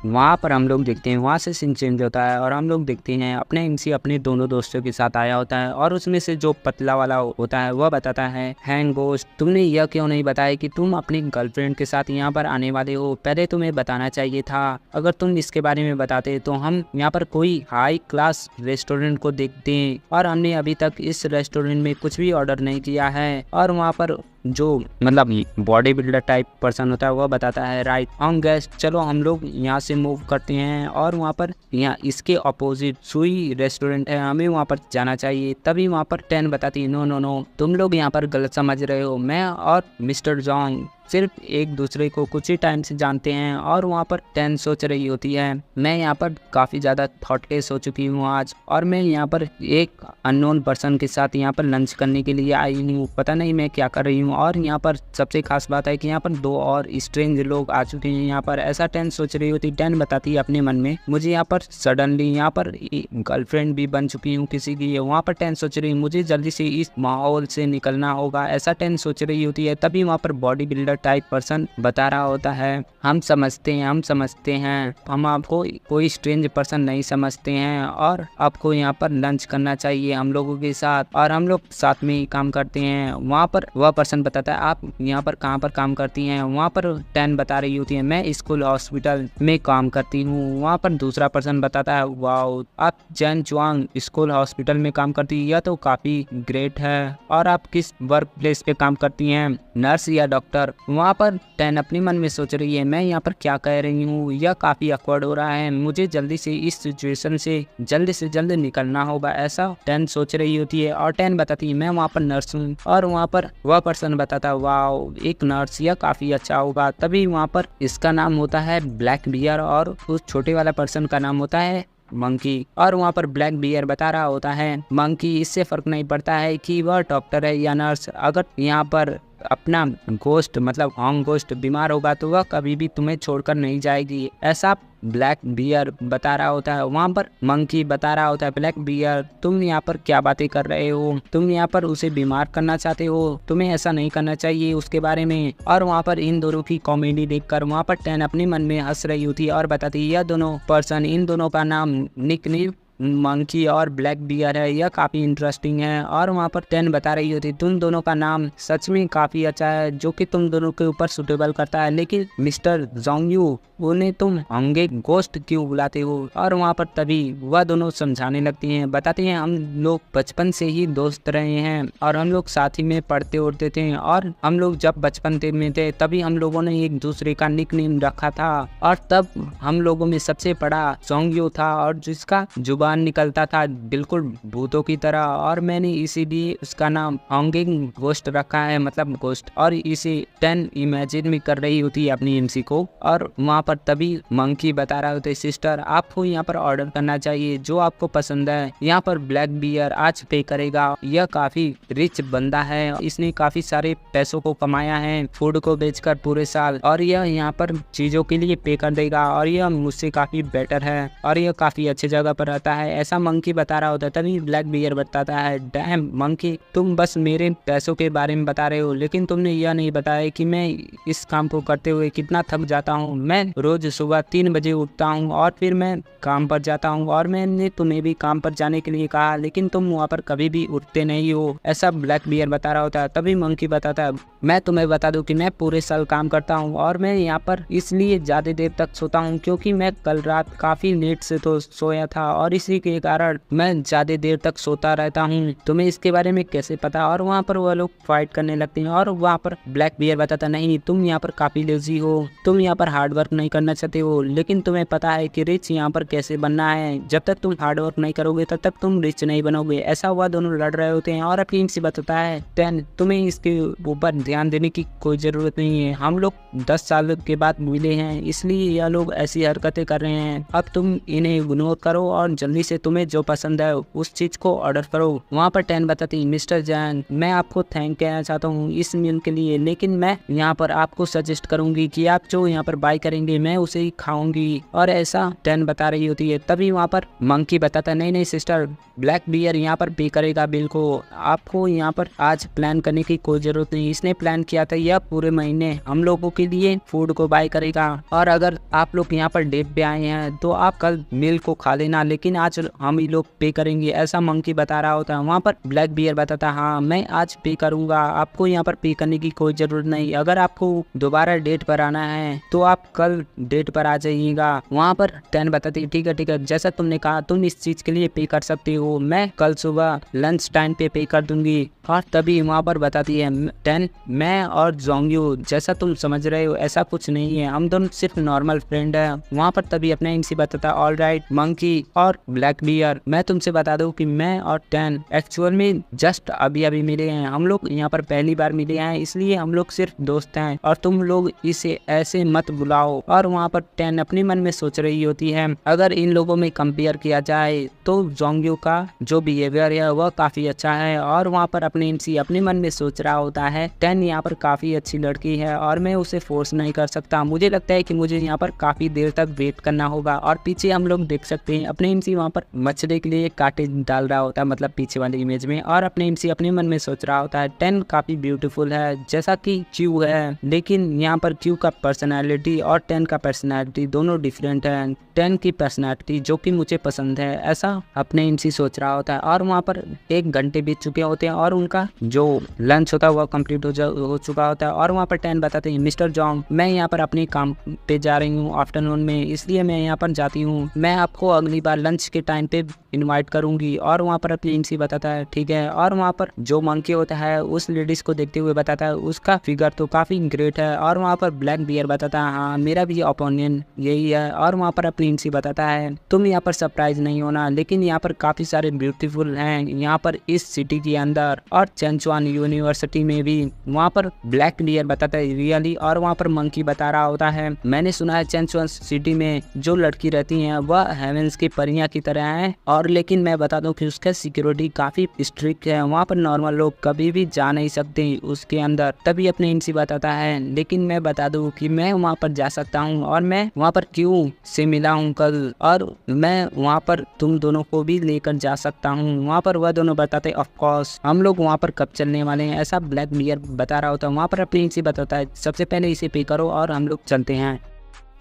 Speaker 1: वहाँ पर हम लोग देखते हैं वहाँ से सीन चेंज होता है और हम लोग देखते हैं अपने एमसी अपने दोनों दोस्तों के साथ आया होता है और उसमें से जो पतला वाला होता है वह बताता है हैंग गोस्ट तुमने यह क्यों नहीं बताया कि तुम अपनी गर्लफ्रेंड के साथ यहाँ पर आने वाले हो, पहले तुम्हें बताना चाहिए था, अगर तुम इसके बारे में बताते तो हम यहाँ पर कोई हाई क्लास रेस्टोरेंट को देखते हैं और हमने अभी तक इस रेस्टोरेंट में कुछ भी ऑर्डर नहीं किया है। और वहाँ पर जो मतलब बॉडी बिल्डर टाइप पर्सन होता है वह बताता है राइट हम गेस्ट चलो हम लोग यहाँ से मूव करते हैं और वहाँ पर यहाँ इसके अपोजिट सुई रेस्टोरेंट है हमें वहाँ पर जाना चाहिए। तभी वहाँ पर 10 बताती है नो नो नो तुम लोग यहाँ पर गलत समझ रहे हो, मैं और मिस्टर जॉन्ग सिर्फ एक दूसरे को कुछ ही टाइम से जानते हैं। और वहाँ पर 10 सोच रही होती है मैं यहाँ पर काफ़ी ज़्यादा थॉटलेस हो चुकी हूँ आज, और मैं यहाँ पर एक अननोन पर्सन के साथ यहाँ पर लंच करने के लिए आई हूँ, पता नहीं मैं क्या कर रही हूँ। और यहाँ पर सबसे खास बात है कि यहाँ पर 2 और स्ट्रेंज लोग आ चुके हैं यहाँ पर। ऐसा 10 सोच रही होती, 10 बताती है अपने मन में मुझे यहाँ पर सडनली यहाँ पर गर्लफ्रेंड भी बन चुकी हूँ किसी की। वहाँ पर 10 सोच रही मुझे जल्दी से इस माहौल से निकलना होगा, ऐसा 10 सोच रही होती है। तभी वहाँ पर बॉडी बिल्डर टाइप पर्सन बता रहा होता है हम समझते हैं हम आपको कोई स्ट्रेंज पर्सन नहीं समझते हैं, और आपको यहाँ पर लंच करना चाहिए हम लोगों के साथ, और हम लोग साथ में ही काम करते हैं। वहाँ पर वह पर्सन बताता है आप यहाँ पर कहाँ पर काम करती हैं। वहाँ पर 10 बता रही होती है मैं स्कूल हॉस्पिटल में काम करती हूँ। वहाँ पर दूसरा पर्सन बताता है वाओ आप जैन चुआंग स्कूल हॉस्पिटल में काम करती है, यह तो काफ़ी ग्रेट है। और आप किस वर्क प्लेस पे काम करती हैं, नर्स या डॉक्टर। वहाँ पर 10 अपने मन में सोच रही है मैं यहाँ पर क्या कह रही हूँ, यह काफ़ी ऑकवर्ड हो रहा है, मुझे जल्दी से इस सिचुएशन से जल्द निकलना होगा, ऐसा 10 सोच रही होती है। और 10 बताती है मैं वहाँ पर नर्स हूँ। और वहाँ पर वह पर्सन बताता है वाओ एक नर्स, यह काफ़ी अच्छा होगा। तभी वहाँ पर इसका नाम होता है ब्लैक बियर और उस छोटे वाला पर्सन का नाम होता है मंकी। और वहाँ पर ब्लैक बियर बता रहा होता है मंकी इससे फर्क नहीं पड़ता है कि वह डॉक्टर है या नर्स, अगर यहाँ पर अपना गोस्ट मतलब हॉन्ग गोस्ट बीमार होगा तो वह कभी भी तुम्हें छोड़कर नहीं जाएगी, ऐसा ब्लैक बियर बता रहा होता है। वहाँ पर मंकी बता रहा होता है ब्लैक बियर तुम यहाँ पर क्या बातें कर रहे हो, तुम यहाँ पर उसे बीमार करना चाहते हो, तुम्हें ऐसा नहीं करना चाहिए उसके बारे में। और वहाँ पर इन दोनों की कॉमेडी देखकर वहाँ पर 10 अपने मन में हंस रही होती है और बताती है यह दोनों पर्सन इन दोनों का नाम निकनेम मंकी और ब्लैक बियर है, यह काफ़ी इंटरेस्टिंग है। और वहाँ पर 10 बता रही होती तुम दोनों का नाम सच में काफ़ी अच्छा है जो कि तुम दोनों के ऊपर सुटेबल करता है, लेकिन मिस्टर जोंगयू उन्हें तुम हंगे गोस्ट क्यों बुलाते हो। और वहाँ पर तभी वह दोनों समझाने लगती हैं, बताती हैं हम लोग बचपन से ही दोस्त रहे हैं और हम लोग साथ ही में पढ़ते उड़ते थे, और हम लोग जब बचपन में थे तभी हम लोगों ने एक दूसरे का निकनेम रखा था, और तब हम लोगों में सबसे बड़ा जोंगयू था और जिसका जुबान निकलता था बिल्कुल भूतों की तरह, और मैंने इसीलिए उसका नाम हॉन्गिंग गोस्ट रखा है, मतलब गोस्ट। और इसे 10 इमेजिन भी कर रही होती है अपनी एमसी को। और वहाँ पर तभी मंकी बता रहा होता है सिस्टर आपको यहाँ पर ऑर्डर करना चाहिए जो आपको पसंद है, यहाँ पर ब्लैक बियर आज पे करेगा, यह काफी रिच बंदा है, इसने काफी सारे पैसों को कमाया है फूड को बेचकर पूरे साल, और यह यहाँ पर चीजों के लिए पे कर देगा, और यह मुझसे काफी बेटर है और यह काफी अच्छी जगह पर रहता है, ऐसा मंकी बता रहा होता है। तभी ब्लैक बियर बताता है डैम मंकी तुम बस मेरे पैसों के बारे में बता रहे हो, लेकिन तुमने यह नहीं बताया कि मैं इस काम को करते हुए कितना थक जाता हूँ। मैं रोज सुबह 3 बजे उठता हूँ और फिर मैं काम पर जाता हूँ, और मैंने तुम्हें भी काम पर जाने के लिए कहा लेकिन तुम वहाँ पर कभी भी उठते नहीं हो, ऐसा ब्लैक बियर बता रहा होता है। तभी मंकी बताता है मैं तुम्हें बता दूं कि मैं पूरे साल काम करता हूँ और मैं यहाँ पर इसलिए ज़्यादा देर तक सोता हूँ क्योंकि मैं कल रात काफ़ी लेट से तो सोया था और इसी के कारण मैं ज़्यादा देर तक सोता रहता हूँ, तुम्हें इसके बारे में कैसे पता। और वहाँ पर वह लोग फाइट करने लगते हैं, और वहाँ पर ब्लैक बियर बताता नहीं तुम यहाँ पर काफ़ी लेजी हो, तुम यहाँ पर हार्ड वर्क नहीं करना चाहते हो, लेकिन तुम्हें पता है कि रिच यहाँ पर कैसे बनना है, जब तक तुम हार्ड वर्क नहीं करोगे तब तक तुम रिच नहीं बनोगे। ऐसा हुआ दोनों लड़ रहे होते हैं और अपनी से बताता है 10 तुम्हें इसके ऊपर ध्यान देने की कोई ज़रूरत नहीं है, हम लोग 10 साल के बाद मिले हैं इसलिए यह लोग ऐसी हरकतें कर रहे हैं, अब तुम इन्हें इग्नोर करो और जल्दी से तुम्हें जो पसंद है उस चीज़ को ऑर्डर करो। वहाँ पर 10 बताती मिस्टर जैन मैं आपको थैंक कहना चाहता हूँ इस मील के लिए, लेकिन मैं यहाँ पर आपको सजेस्ट करूँगी कि आप जो यहाँ पर बाय करेंगे मैं उसे ही खाऊंगी, और ऐसा 10 बता रही होती है। तभी वहाँ पर मंकी बताता नहीं सिस्टर ब्लैक बियर यहाँ पर पे करेगा बिल को, आपको यहाँ पर आज प्लान करने की कोई ज़रूरत नहीं, इसने प्लान किया था यह पूरे महीने हम लोगों के लिए फूड को बाय करेगा, और अगर आप लोग यहाँ पर डेट पे आए हैं तो आप कल मील को खा लेना, लेकिन आज हम ही लोग पे करेंगे, ऐसा मंकी बता रहा होता है। वहाँ पर ब्लैक बियर बताता हाँ मैं आज पे करूँगा, आपको यहाँ पर पे करने की कोई ज़रूरत नहीं, अगर आपको दोबारा डेट पर आना है तो आप कल डेट पर आ जाइएगा। वहाँ पर 10 बताती ठीक है जैसा तुमने कहा तुम इस चीज़ के लिए पे कर सकते हो, मैं कल सुबह लंच टाइम पे कर दूंगी। और तभी वहाँ पर बताती है 10 मैं और जोंगयू जैसा तुम समझ रहे हो ऐसा कुछ नहीं है, हम दोनों सिर्फ नॉर्मल फ्रेंड है। वहाँ पर तभी अपना इनसे बताता ऑल राइट मंकी और ब्लैक बियर, मैं तुमसे बता दूं कि मैं और टैन एक्चुअल में जस्ट अभी अभी मिले हैं। हम लोग यहाँ पर पहली बार मिले हैं, इसलिए हम लोग सिर्फ दोस्त हैं और तुम लोग इसे ऐसे मत बुलाओ। और वहाँ पर टैन अपने मन में सोच रही होती है, अगर इन लोगों में कंपेयर किया जाए तो जोंग्यू का जो बिहेवियर है वह काफी अच्छा है। और वहाँ पर अपने इनसी अपने मन में सोच रहा होता है, टैन यहाँ पर काफी अच्छी लड़की है और मैं उसे फोर्स नहीं कर सकता। मुझे लगता है कि मुझे यहाँ पर काफी देर तक वेट करना होगा। और पीछे हम लोग देख सकते हैं अपने इनसी वहाँ पर मछली के लिए कांटे डाल रहा होता है, मतलब पीछे वाली इमेज में। और अपने इनसी अपने मन में सोच रहा होता है, टैन काफी ब्यूटीफुल है जैसा कि क्यू है, लेकिन यहाँ पर क्यू का पर्सनैलिटी और टैन का पर्सनैलिटी दोनों डिफरेंट है। टैन की पर्सनैलिटी जो कि मुझे पसंद है, ऐसा अपने इनसी सोच रहा होता है। और वहाँ पर 1 घंटे बीत चुके होते हैं और उनका जो लंच होता है वह कंप्लीट हो चुका होता है। और वहाँ पर टैन बताते हैं, मिस्टर जॉन्ग मैं यहाँ पर अपने काम पे जा रही हूँ आफ्टरनून में, इसलिए मैं यहाँ पर जाती हूँ। मैं आपको अगली बार लंच के टाइम पे इनवाइट करूंगी। और वहाँ पर अपनी इनसी बताता है ठीक है। और वहाँ पर जो मंकी होता है उस लेडीज को देखते हुए बताता है, उसका फिगर तो काफी ग्रेट है। और वहाँ पर ब्लैक बियर बताता है, हाँ मेरा भी ओपिनियन यही है। और वहाँ पर अपनी इनसी बताता है, तुम यहाँ पर सरप्राइज नहीं होना, लेकिन यहाँ पर काफी सारे ब्यूटीफुल हैं यहाँ पर इस सिटी के अंदर और चेंचुआन यूनिवर्सिटी में भी। वहाँ पर ब्लैक बियर बताता है रियली। और वहाँ पर मंकी बता रहा होता है, मैंने सुना है चेंचुआन सिटी में जो लड़की रहती हैं वह हेवेंस की परियां की तरह हैं। और लेकिन मैं बता दूं कि उसका सिक्योरिटी काफी स्ट्रिक्ट है, वहाँ पर नॉर्मल लोग कभी भी जा नहीं सकते उसके अंदर। तभी अपने इनसी बताता है, लेकिन मैं बता दूं कि मैं वहाँ पर जा सकता हूँ और मैं वहाँ पर क्यों से मिला हूँ कल, और मैं वहाँ पर तुम दोनों को भी लेकर जा सकता हूँ। वहाँ पर वह दोनों बताते ऑफ कोर्स हम लोग वहाँ पर कब चलने वाले हैं, ऐसा ब्लैक बियर बता रहा होता है। वहाँ पर अपने इनसी बताता है, सबसे पहले इसे पे करो और हम लोग चलते हैं।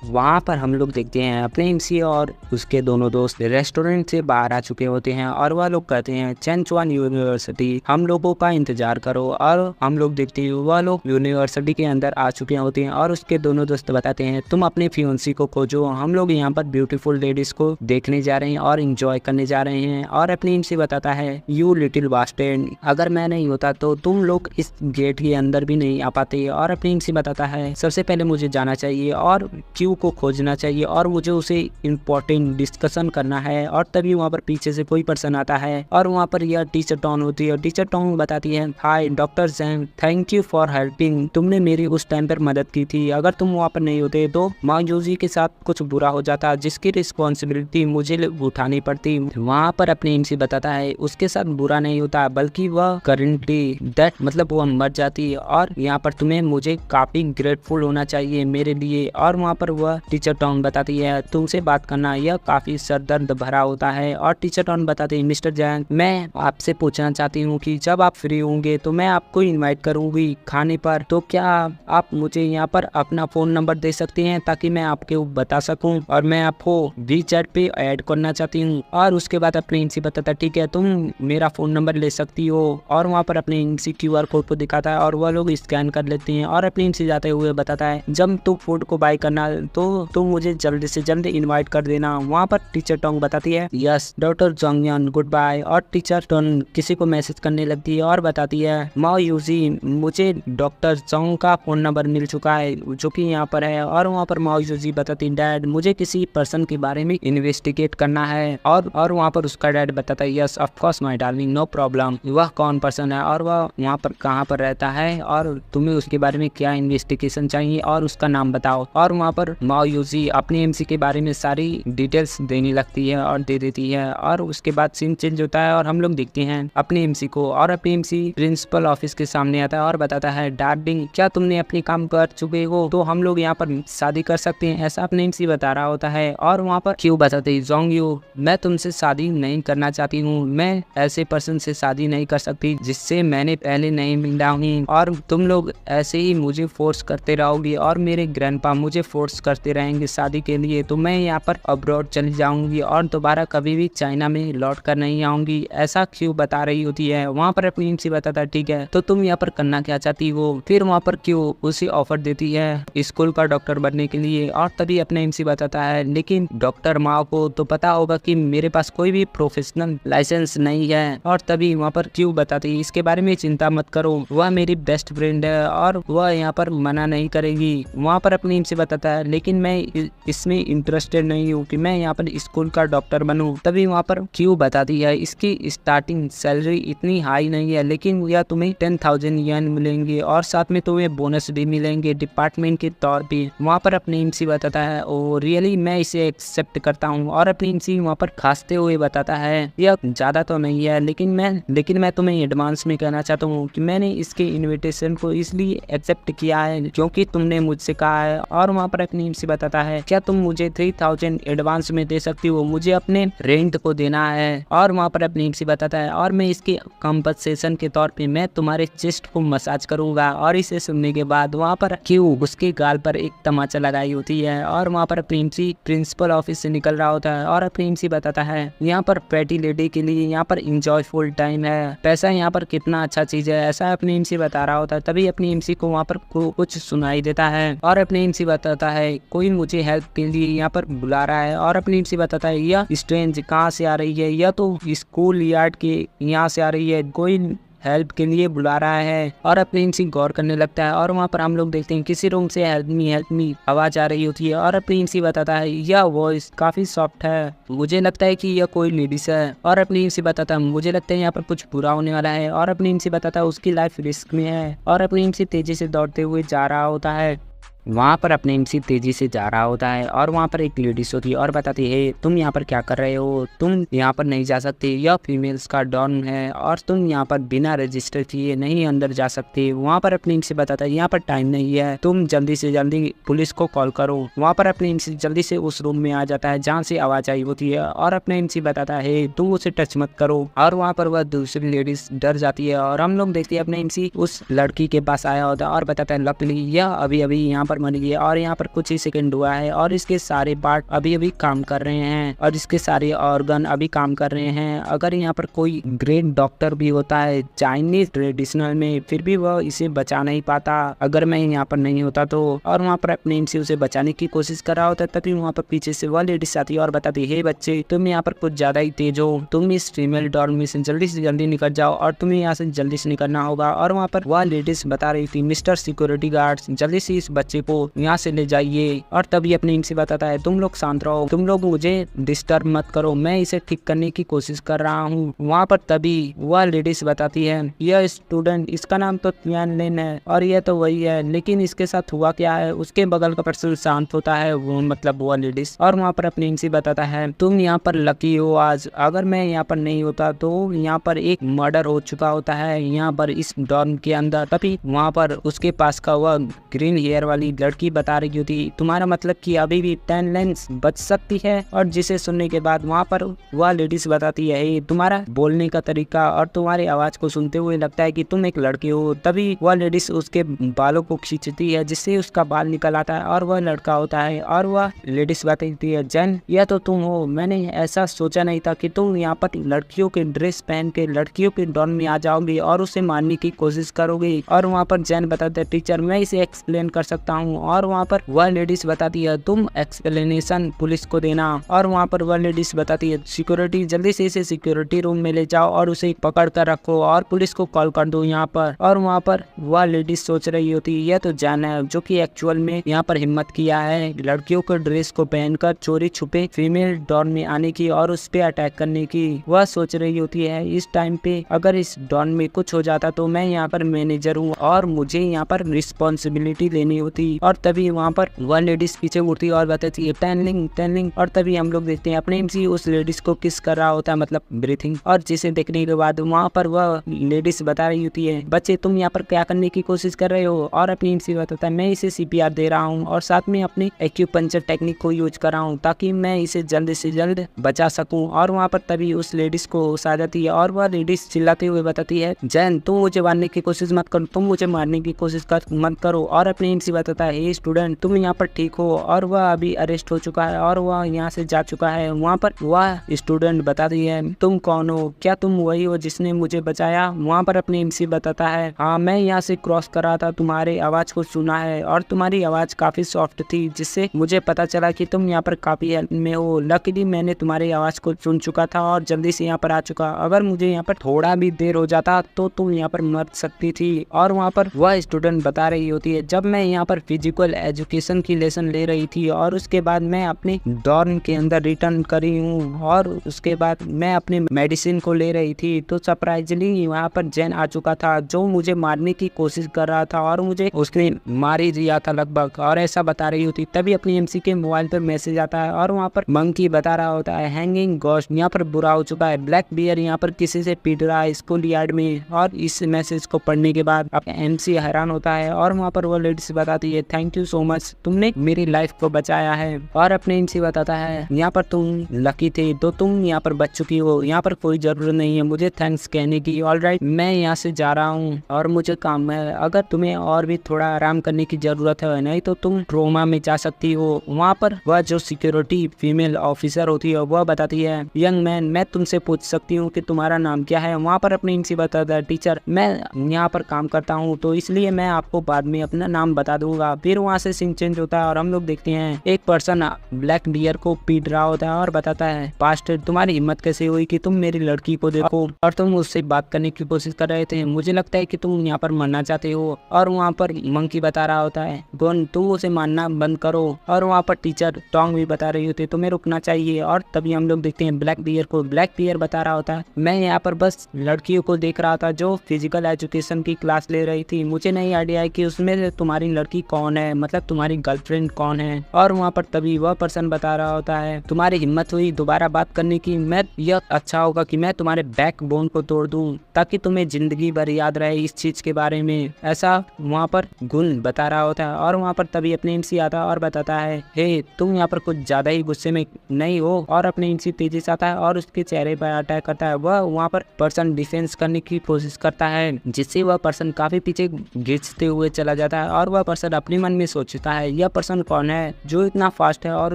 Speaker 1: वहाँ पर हम लोग देखते हैं अपने इनसी और उसके दोनों दोस्त रेस्टोरेंट से बाहर आ चुके होते हैं और वह लोग कहते हैं चेंचुआन यूनिवर्सिटी हम लोगों का इंतजार करो। और हम लोग देखते हैं वह लोग यूनिवर्सिटी के अंदर आ चुके होते हैं और उसके दोनों दोस्त बताते हैं, तुम अपने फियोंसी को खोजो, हम लोग यहाँ पर ब्यूटीफुल लेडीज को देखने जा रहे हैं और इंजॉय करने जा रहे हैं। और अपने इनसी बताता है, यू लिटिल बास्टर्ड, अगर मैं नहीं होता तो तुम लोग इस गेट के अंदर भी नहीं आ पाते। और अपने इनसी बताता है, सबसे पहले मुझे जाना चाहिए और को खोजना चाहिए और मुझे उसे इम्पोर्टेंट डिस्कशन करना है। और तभी वहाँ पर पीछे से कोई पर्सन आता है और वहाँ पर यह टीचर टॉन होती है। टीचर टॉन बताती है, hi doctor Zhang, thank you for helping, तुमने मेरी उस टाइम पर मदद की थी, अगर तुम वहाँ पर नहीं होते तो मांगजूजी के साथ कुछ बुरा हो जाता जिसकी रिस्पॉन्सिबिलिटी मुझे उठानी पड़ती। वहाँ पर अपने इनसे बताता है, उसके साथ बुरा नहीं होता बल्कि वह करेंटली दैट मतलब वह मर जाती है और यहाँ पर तुम्हें मुझे काफी ग्रेटफुल होना चाहिए मेरे लिए। और वहाँ पर वह टीचर टॉन बताती है, तुमसे बात करना यह काफी सरदर्द भरा होता है। और टीचर टॉन बताती है, मिस्टर जैंग मैं आपसे पूछना चाहती हूँ कि जब आप फ्री होंगे तो मैं आपको इनवाइट करूंगी खाने पर, तो क्या आप मुझे यहाँ पर अपना फोन नंबर दे सकते हैं ताकि मैं आपको बता सकूं और मैं आपको वीचैट पे ऐड करना चाहती हूँ। और उसके बाद अपने इनसी बताता है, ठीक है तुम मेरा फोन नंबर ले सकती हो। और वहाँ पर अपने इनसी QR कोड को दिखाता है और वह लोग स्कैन कर लेते हैं। और अपने इनसी जाते हुए बताता है, जब तुम फूड को बाय करना तो तुम मुझे जल्दी से जल्दी इनवाइट कर देना। वहाँ पर टीचर टोंग बताती है, यस डॉक्टर जोंगयान गुड बाय। और टीचर टोंग किसी को मैसेज करने लगती है और बताती है, माओ यूजी मुझे डॉक्टर जोंग का फोन नंबर मिल चुका है जो कि यहाँ पर है। और वहाँ पर माओ यूजी बताती, डैड मुझे किसी पर्सन के बारे में इन्वेस्टिगेट करना है। और वहाँ पर उसका डैड बताता है, yes of course my darling no problem, वह कौन पर्सन है और वह वहाँ पर कहाँ पर रहता है और तुम्हें उसके बारे में क्या इन्वेस्टिगेशन चाहिए और उसका नाम बताओ। और वहाँ पर माओ यूजी अपने एमसी के बारे में सारी डिटेल्स देने लगती है और दे देती है। और उसके बाद सीन चेंज होता है और हम लोग देखते हैं अपने एमसी को और अपने एमसी प्रिंसिपल ऑफिस के सामने आता है और बताता है, डार्लिंग क्या तुमने अपनी काम कर चुके हो तो हम लोग यहाँ पर शादी कर सकते हैं, ऐसा अपने एमसी बता रहा होता है। और वहाँ पर क्यों बताते हैं, जोंगयू मैं तुमसे शादी नहीं करना चाहती हूँ, मैं ऐसे पर्सन से शादी नहीं कर सकती जिससे मैंने पहले नहीं मिला हूँ और तुम लोग ऐसे ही मुझे फोर्स करते रहोगी और मेरे ग्रैंडपा मुझे फोर्स करते रहेंगे शादी के लिए, तो मैं यहाँ पर अब्रॉड चली जाऊंगी और दोबारा कभी भी चाइना में लौट कर नहीं आऊंगी, ऐसा क्यों बता रही होती है। वहाँ पर अपनी एमसी बताता है, ठीक है तो तुम यहाँ पर करना क्या चाहती हो। फिर वहाँ पर क्यों उसे ऑफर देती है स्कूल का डॉक्टर बनने के लिए। और तभी अपने एमसी बताता है, लेकिन डॉक्टर माओ को तो पता होगा कि मेरे पास कोई भी प्रोफेशनल लाइसेंस नहीं है। और तभी वहाँ पर क्यों बताती है, इसके बारे में चिंता मत करो, वह मेरी बेस्ट फ्रेंड है और वह यहाँ पर मना नहीं करेगी। वहाँ पर अपनी एमसी बताता है, लेकिन मैं इसमें इंटरेस्टेड नहीं हूँ कि मैं यहाँ पर स्कूल का डॉक्टर बनूँ। तभी वहाँ पर क्यू बताती है इसकी स्टार्टिंग सैलरी इतनी हाई नहीं है, लेकिन यह तुम्हें 10,000 येन मिलेंगे और साथ में तुम्हें बोनस भी मिलेंगे डिपार्टमेंट के तौर पे। वहाँ पर अपने एमसी बताता है ओ रियली मैं इसे एक्सेप्ट करता हूँ। और अपने एमसी वहाँ पर खांसते हुए बताता है यह ज़्यादा तो नहीं है, लेकिन मैं तुम्हें एडवांस में कहना चाहता हूँ कि मैंने इसके इन्विटेशन को इसलिए एक्सेप्ट किया है क्योंकि तुमने मुझसे कहा है। और वहाँ पर अपनी एमसी बताता है क्या तुम मुझे 3,000 एडवांस में दे सकती हो, मुझे अपने रेंट को देना है। और वहाँ पर अपनी एमसी बताता है और मैं इसके कंपनसेशन के तौर पे मैं तुम्हारे चेस्ट को मसाज करूंगा। और इसे सुनने के बाद वहाँ पर क्यू उसके गाल पर एक तमाचा लगाई होती है और वहाँ पर अपनी एमसी प्रिंसिपल ऑफिस से निकल रहा होता है। और अपनी एमसी बताता है यहाँ पर पैटी लेडी के लिए यहाँ पर इंजॉयफुल टाइम है, पैसा यहाँ पर कितना अच्छा चीज है, ऐसा अपनी एमसी बता रहा होता है। तभी अपनी एमसी को वहाँ पर कुछ सुनाई देता है और अपनी एमसी बताता है कोई मुझे हेल्प के लिए यहाँ पर बुला रहा है। और अपनी एमसी बताता है यह स्ट्रेंज कहाँ से आ रही है, यह तो स्कूल यार्ड के यहाँ से आ रही है, कोई हेल्प के लिए बुला रहा है। और अपनी एमसी गौर करने लगता है और वहाँ पर हम लोग देखते हैं किसी रूम से हेल्प मी आवाज आ रही होती है। और अपनी एमसी बताता है यह वॉइस काफी सॉफ्ट है, मुझे लगता है कि यह कोई लेडीज है। और अपनी एमसी बताता है मुझे लगता है यहाँ पर कुछ बुरा होने वाला है। और अपनी एमसी बताता है उसकी लाइफ रिस्क में है। और अपनी एमसी तेजी से दौड़ते हुए जा रहा होता है। वहाँ पर अपने एमसी तेजी से जा रहा होता है और वहाँ पर एक लेडीज होती है और बताती है तुम यहाँ पर क्या कर रहे हो, तुम यहाँ पर नहीं जा सकते, यह फीमेल्स का डॉन है और तुम यहाँ पर बिना रजिस्टर किए नहीं अंदर जा सकते। वहाँ पर अपने एमसी बताता है यहाँ पर टाइम नहीं है, तुम जल्दी से जल्दी पुलिस को कॉल करो। वहाँ पर अपने एमसी जल्दी से उस रूम में आ जाता है जहाँ से आवाज आई होती है और अपने एमसी बताता है तुम उसे टच मत करो। और वहाँ पर वह दूसरी लेडीज डर जाती है और हम लोग देखते हैं अपने एमसी उस लड़की के पास आया होता है और बताता है लकली यह अभी अभी यहाँ पर मर गई है और यहाँ पर कुछ ही सेकंड हुआ है और इसके सारे पार्ट अभी अभी काम कर रहे हैं और इसके सारे ऑर्गन अभी काम कर रहे हैं। अगर यहाँ पर कोई ग्रेट डॉक्टर भी होता है चाइनीज ट्रेडिशनल में, फिर भी वह इसे बचा नहीं पाता अगर मैं यहाँ पर नहीं होता तो। और वहाँ पर अपने एमसी उसे बचाने की कोशिश कर रहा होता है। तभी वहाँ पर पीछे से वह लेडीज आती है और बताती है बच्चे तुम यहाँ पर कुछ ज्यादा ही तेज हो, तुम इस फीमेल डॉन में से जल्दी निकल जाओ और तुम्हें यहाँ से जल्दी से निकलना होगा। और वहाँ पर वह लेडीज बता रही थी मिस्टर सिक्योरिटी गार्ड जल्दी से इस बच्चे को यहाँ से ले जाइए। और तभी अपने एमसी बताता है तुम लोग शांत रहो, तुम लोग मुझे डिस्टर्ब मत करो, मैं इसे ठीक करने की कोशिश कर रहा हूँ। वहाँ पर तभी वह लेडीज बताती है यह स्टूडेंट इसका नाम तो तियान लिन है और यह तो वही है, लेकिन इसके साथ हुआ क्या है। उसके बगल का पर्सन शांत होता है वो मतलब वह लेडीज। और वहाँ पर अपने एमसी बताता है तुम यहाँ पर लकी हो आज, अगर मैं यहाँ पर नहीं होता तो यहाँ पर एक मर्डर हो चुका होता है यहाँ पर इस डॉन के अंदर। तभी वहाँ पर उसके पास का वह ग्रीन हेयर वाली लड़की बता रही होती तुम्हारा मतलब कि अभी भी 10 लेंस बच सकती है। और जिसे सुनने के बाद वहाँ पर वह लेडीज बताती है तुम्हारा बोलने का तरीका और तुम्हारी आवाज को सुनते हुए लगता है कि तुम एक लड़की हो। तभी वह लेडीज उसके बालों को खींचती है जिससे उसका बाल निकल आता है और वह लड़का होता है। और वह लेडीज बताती है जैन यह तो तुम हो, मैंने ऐसा सोचा नहीं था कि तुम यहाँ पर लड़कियों के ड्रेस पहन के लड़कियों के डॉन में आ जाओगे और उसे मारने की कोशिश करोगे। और वहाँ पर जैन बताते हैं टीचर मैं इसे एक्सप्लेन कर सकता हूँ। और वहाँ पर वह लेडीज बताती है तुम एक्सप्लेनेशन पुलिस को देना। और वहाँ पर वह लेडीज बताती है सिक्योरिटी जल्दी से इसे सिक्योरिटी रूम में ले जाओ और उसे पकड़ कर रखो और पुलिस को कॉल कर दो यहाँ पर। और वहाँ पर वह लेडीज सोच रही होती है यह तो जैन है जो कि एक्चुअल में यहाँ पर हिम्मत किया है लड़कियों के ड्रेस को पहनकर चोरी छुपे फीमेल डॉन में आने की और उस पे अटैक करने की। वह सोच रही होती है इस टाइम पे अगर इस डॉन में कुछ हो जाता तो मैं यहाँ पर मैनेजर हूँ और मुझे यहाँ पर रिस्पॉन्सिबिलिटी लेनी होती। और तभी वहाँ पर वह लेडीज पीछे उड़ती और बताती है टैनलिंग। और तभी हम लोग देखते हैं अपने एमसी उस लेडीज को किस कर रहा होता है मतलब ब्रीथिंग। और जिसे देखने के बाद वहाँ पर वह लेडीज बता रही होती है बच्चे तुम यहाँ पर क्या करने की कोशिश कर रहे हो। और अपनी एमसी बताता है मैं इसे सीपीआर दे रहा हूँ और साथ में अपनी एक्यूपंक्चर टेक्निक को यूज कर रहा हूँ ताकि मैं इसे जल्द से जल्द बचा सकूँ। और वहाँ पर तभी उस लेडीज को होश आ जाती है और वह लेडीज चिल्लाते हुए बताती है जैन तुम मुझे मारने की कोशिश मत करो, तुम मुझे मारने की कोशिश मत करो। और अपनी एमसी बताता है स्टूडेंट तुम यहाँ पर ठीक हो। और वह अभी अरेस्ट हो चुका है और वह यहाँ से जा चुका है। वहाँ पर वह स्टूडेंट बताती है तुम कौन हो, क्या तुम वही हो जिसने मुझे बचाया। वहाँ पर अपनी एमसी बताता है हाँ मैं यहाँ से क्रॉस कर रहा था, तुम्हारी आवाज को सुना है और तुम्हारी आवाज काफी सॉफ्ट थी जिससे मुझे पता चला कि तुम यहाँ पर काफी हेल्प में हो। लकीली मैंने तुम्हारी आवाज को सुन चुका था और जल्दी से यहाँ पर आ चुका, अगर मुझे यहाँ पर थोड़ा भी देर हो जाता तो तुम यहाँ पर मर सकती थी। और वहाँ पर वह स्टूडेंट बता रही होती है जब मैं यहाँ पर फिजिकल एजुकेशन की लेसन ले रही थी और उसके बाद मैं अपने डॉर्म के अंदर रिटर्न करी हूँ और उसके बाद मैं अपने मेडिसिन को ले रही थी तो सरप्राइजली वहाँ पर जैन आ चुका था जो मुझे मारने की कोशिश कर रहा था और मुझे उसने मार ही दिया था लगभग और ऐसा बता रही होती। तभी अपनी एमसी के मोबाइल पर मैसेज आता है और वहाँ पर मंकी बता रहा होता है हैंगिंग घोस्ट यहाँ पर बुरा हो चुका है, ब्लैक बियर यहाँ पर किसी से पीट रहा है स्कूल यार्ड में। और इस मैसेज को पढ़ने के बाद एमसी हैरान होता है और वहाँ पर वो लेडीज बताती है थैंक यू सो मच, तुमने मेरी लाइफ को बचाया है। और अपने एमसी बताता है यहाँ पर तुम लकी थे तो तुम यहाँ पर बच चुकी हो, यहाँ पर कोई जरूरत नहीं है मुझे थैंक्स कहने की। ऑलराइट मैं यहाँ से जा रहा हूँ और मुझे काम है, अगर तुम्हें और भी थोड़ा आराम करने की जरूरत है नहीं तो तुम ट्रोमा में जा सकती हो। वहाँ पर वह जो सिक्योरिटी फीमेल ऑफिसर होती है वह बताती है यंग मैन मैं तुमसे पूछ सकती हूँ कि तुम्हारा नाम क्या है। वहाँ पर अपनी एमसी बताता है टीचर मैं यहाँ पर काम करता हूँ तो इसलिए मैं आपको बाद में अपना नाम बता दूंगा। फिर वहाँ से सीन चेंज होता है और हम लोग देखते हैं एक पर्सन ब्लैक डियर को पीट रहा होता है और बताता है पास्ट तुम्हारी हिम्मत कैसे हुई कि तुम मेरी लड़की को देखो और तुम उससे बात करने की कोशिश कर रहे थे, मुझे लगता है कि तुम यहाँ पर मरना चाहते हो। और वहाँ पर मंकी बता रहा होता है गोन तुम उसे मारना बंद करो। और वहाँ पर टीचर टोंग भी बता रही होती है तुम्हें रुकना चाहिए। और तभी हम लोग देखते हैं ब्लैक बियर को, ब्लैक बियर बता रहा होता है मैं यहाँ पर बस लड़कियों को देख रहा था जो फिजिकल एजुकेशन की क्लास ले रही थी, मुझे नहीं आइडिया है कि उसमें से तुम्हारी लड़की कौन है, मतलब तुम्हारी गर्लफ्रेंड कौन है। और वहाँ पर तभी वह पर्सन बता रहा होता है तुम्हारी हिम्मत हुई दोबारा बात करने की, मैं यह अच्छा होगा कि मैं तुम्हारे बैक बोन को तोड़ दूं ताकि तुम्हें जिंदगी भर याद रहे इस चीज के बारे में, ऐसा वहाँ पर गुण बता रहा होता है। और वहाँ पर तभी अपने एमसी आता है और बताता है हे तुम यहाँ पर कुछ ज्यादा ही गुस्से में नहीं हो। और अपने एमसी तेजी से आता है और उसके चेहरे पर अटैक करता है। वह वहाँ पर पर्सन डिफेंस करने की कोशिश करता है जिससे वह पर्सन काफी पीछे घिसते हुए चला जाता है। और वह पर्सन अपने मन में सोचता है यह पर्सन कौन है जो इतना फास्ट है और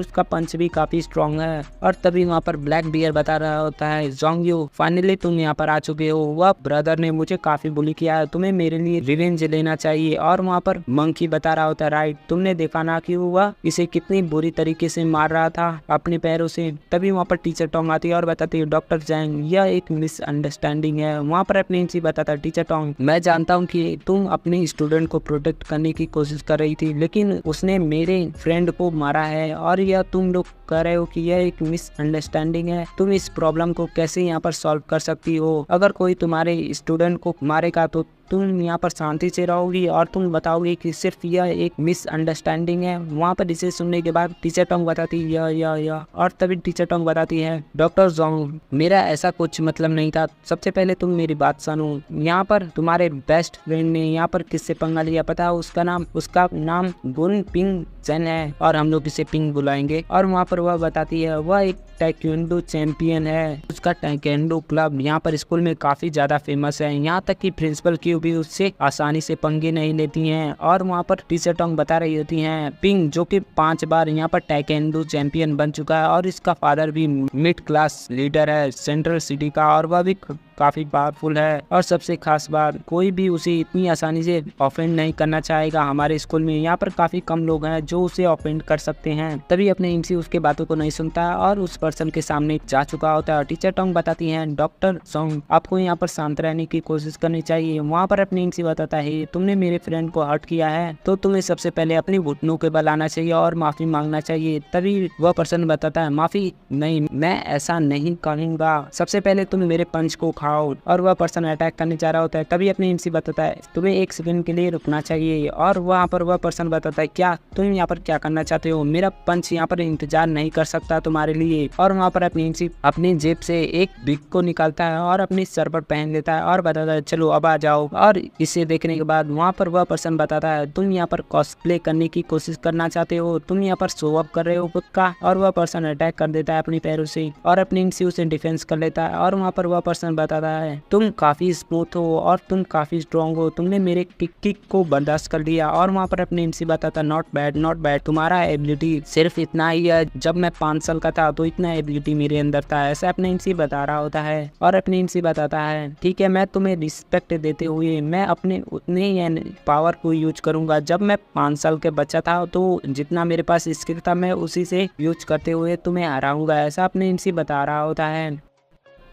Speaker 1: उसका पंच भी काफी स्ट्रॉन्ग है। और तभी वहाँ पर ब्लैक बियर बता रहा होता है जोंग यू फाइनली तुम यहाँ पर आ चुके हो, वह ब्रदर ने मुझे काफी बुली किया है, तुम्हें मेरे लिए रिवेंज लेना चाहिए। और वहाँ पर मंकी बता रहा होता है राइट तुमने देखा ना कि वह इसे कितनी बुरी तरीके से मार रहा था अपने पैरों से। तभी वहाँ पर टीचर टोंग आती है और बताती है डॉक्टर जैंग यह एक मिसअंडरस्टैंडिंग है। वहाँ पर अपने एमसी बताता है टीचर टोंग मैं जानता हूँ कि तुम अपने स्टूडेंट को प्रोटेक्ट करने की कोशिश कर रही थी लेकिन उसने मेरे फ्रेंड को मारा है और यह तुम लोग कह रहे हो कि यह एक मिसअंडरस्टैंडिंग है, तुम इस प्रॉब्लम को कैसे यहाँ पर सॉल्व कर सकती हो। अगर कोई तुम्हारे स्टूडेंट को मारेगा तो तुम यहाँ पर शांति से रहोगी और तुम बताओगी कि सिर्फ यह एक मिसअंडरस्टैंडिंग है। वहाँ पर इसे सुनने के बाद टीचर टोंग बताती है या और तभी टीचर टोंग बताती है डॉक्टर जोंग मेरा ऐसा कुछ मतलब नहीं था, सबसे पहले तुम मेरी बात सुनो। यहाँ पर तुम्हारे बेस्ट फ्रेंड ने यहाँ पर किससे पंगा लिया पता है, उसका नाम गुन पिंग जैन है और हम लोग इसे पिंग बुलाएंगे। और वहाँ पर वह बताती है वह एक टाइक्वांडो चैंपियन है, उसका टाइक्वांडो क्लब यहाँ पर स्कूल में काफी ज्यादा फेमस है, यहाँ तक कि प्रिंसिपल की भी उससे आसानी से पंगे नहीं लेती हैं। और वहाँ पर टीचर टोंग बता रही होती हैं पिंग जो कि 5 बार यहाँ पर टाइक्वांडो चैंपियन बन चुका है और इसका फादर भी मिड क्लास लीडर है सेंट्रल सिटी का और वह भी काफी पावरफुल है। और सबसे खास बात कोई भी उसे इतनी आसानी से ऑफेंड नहीं करना चाहेगा। हमारे स्कूल में यहाँ पर काफी कम लोग हैं जो उसे ऑफेंड कर सकते हैं। तभी अपने एमसी उसके बातों को नहीं सुनता और उस पर्सन के सामने जा चुका होता है। टीचर टोंग बताती हैं डॉक्टर जोंग आपको यहाँ पर शांत रहने की कोशिश करनी चाहिए। वहाँ पर अपने एमसी बताता है तुमने मेरे फ्रेंड को हर्ट किया है तो तुम्हें सबसे पहले अपनी घुटनों के बल आना चाहिए और माफी मांगना चाहिए। तभी वह पर्सन बताता है माफी नहीं, मैं ऐसा नहीं करूंगा, सबसे पहले तुम मेरे पंच को खाओ। और वह पर्सन अटैक करने जा रहा होता है। तभी अपने एमसी बताता है तुम्हें 1 सेकंड के लिए रुकना चाहिए। और वहाँ पर वह पर्सन बताता है क्या तुम यहाँ पर क्या करना चाहते हो, मेरा पंच यहाँ पर इंतजार नहीं कर सकता तुम्हारे लिए। और वहाँ पर अपने एमसी अपनी जेब से एक बिग को निकालता है और अपनी सर पर पहन लेता है और बताता है चलो अब आ जाओ। और इसे देखने के बाद वहाँ पर वह पर्सन बताता है तुम यहाँ पर कॉस्प्ले करने की कोशिश करना चाहते हो, तुम यहाँ पर शो अप कर रहे हो खुद का। और वह पर्सन अटैक कर देता है अपनी पैरों से और अपने एमसी उसे डिफेंस कर लेता है। और वहाँ पर वह पर्सन बताता है तुम काफी स्मूथ हो और तुम काफी स्ट्रॉन्ग हो, तुमने मेरे किक को बर्दाश्त कर लिया। और वहाँ पर अपने एमसी बताता नॉट बैड, तुम्हारा एबिलिटी सिर्फ इतना ही है, जब मैं 5 साल का था तो इतना एबिलिटी मेरे अंदर था, ऐसा अपने एमसी बता रहा होता है। और अपने एमसी बताता है ठीक है मैं तुम्हें रिस्पेक्ट देते हुए मैं अपने उतने ही पावर को यूज करूंगा, जब मैं 5 साल के बच्चा था तो जितना मेरे पास स्किल था मैं उसी से यूज करते हुए तुम्हें हराऊंगा, ऐसा अपने एमसी बता रहा होता है।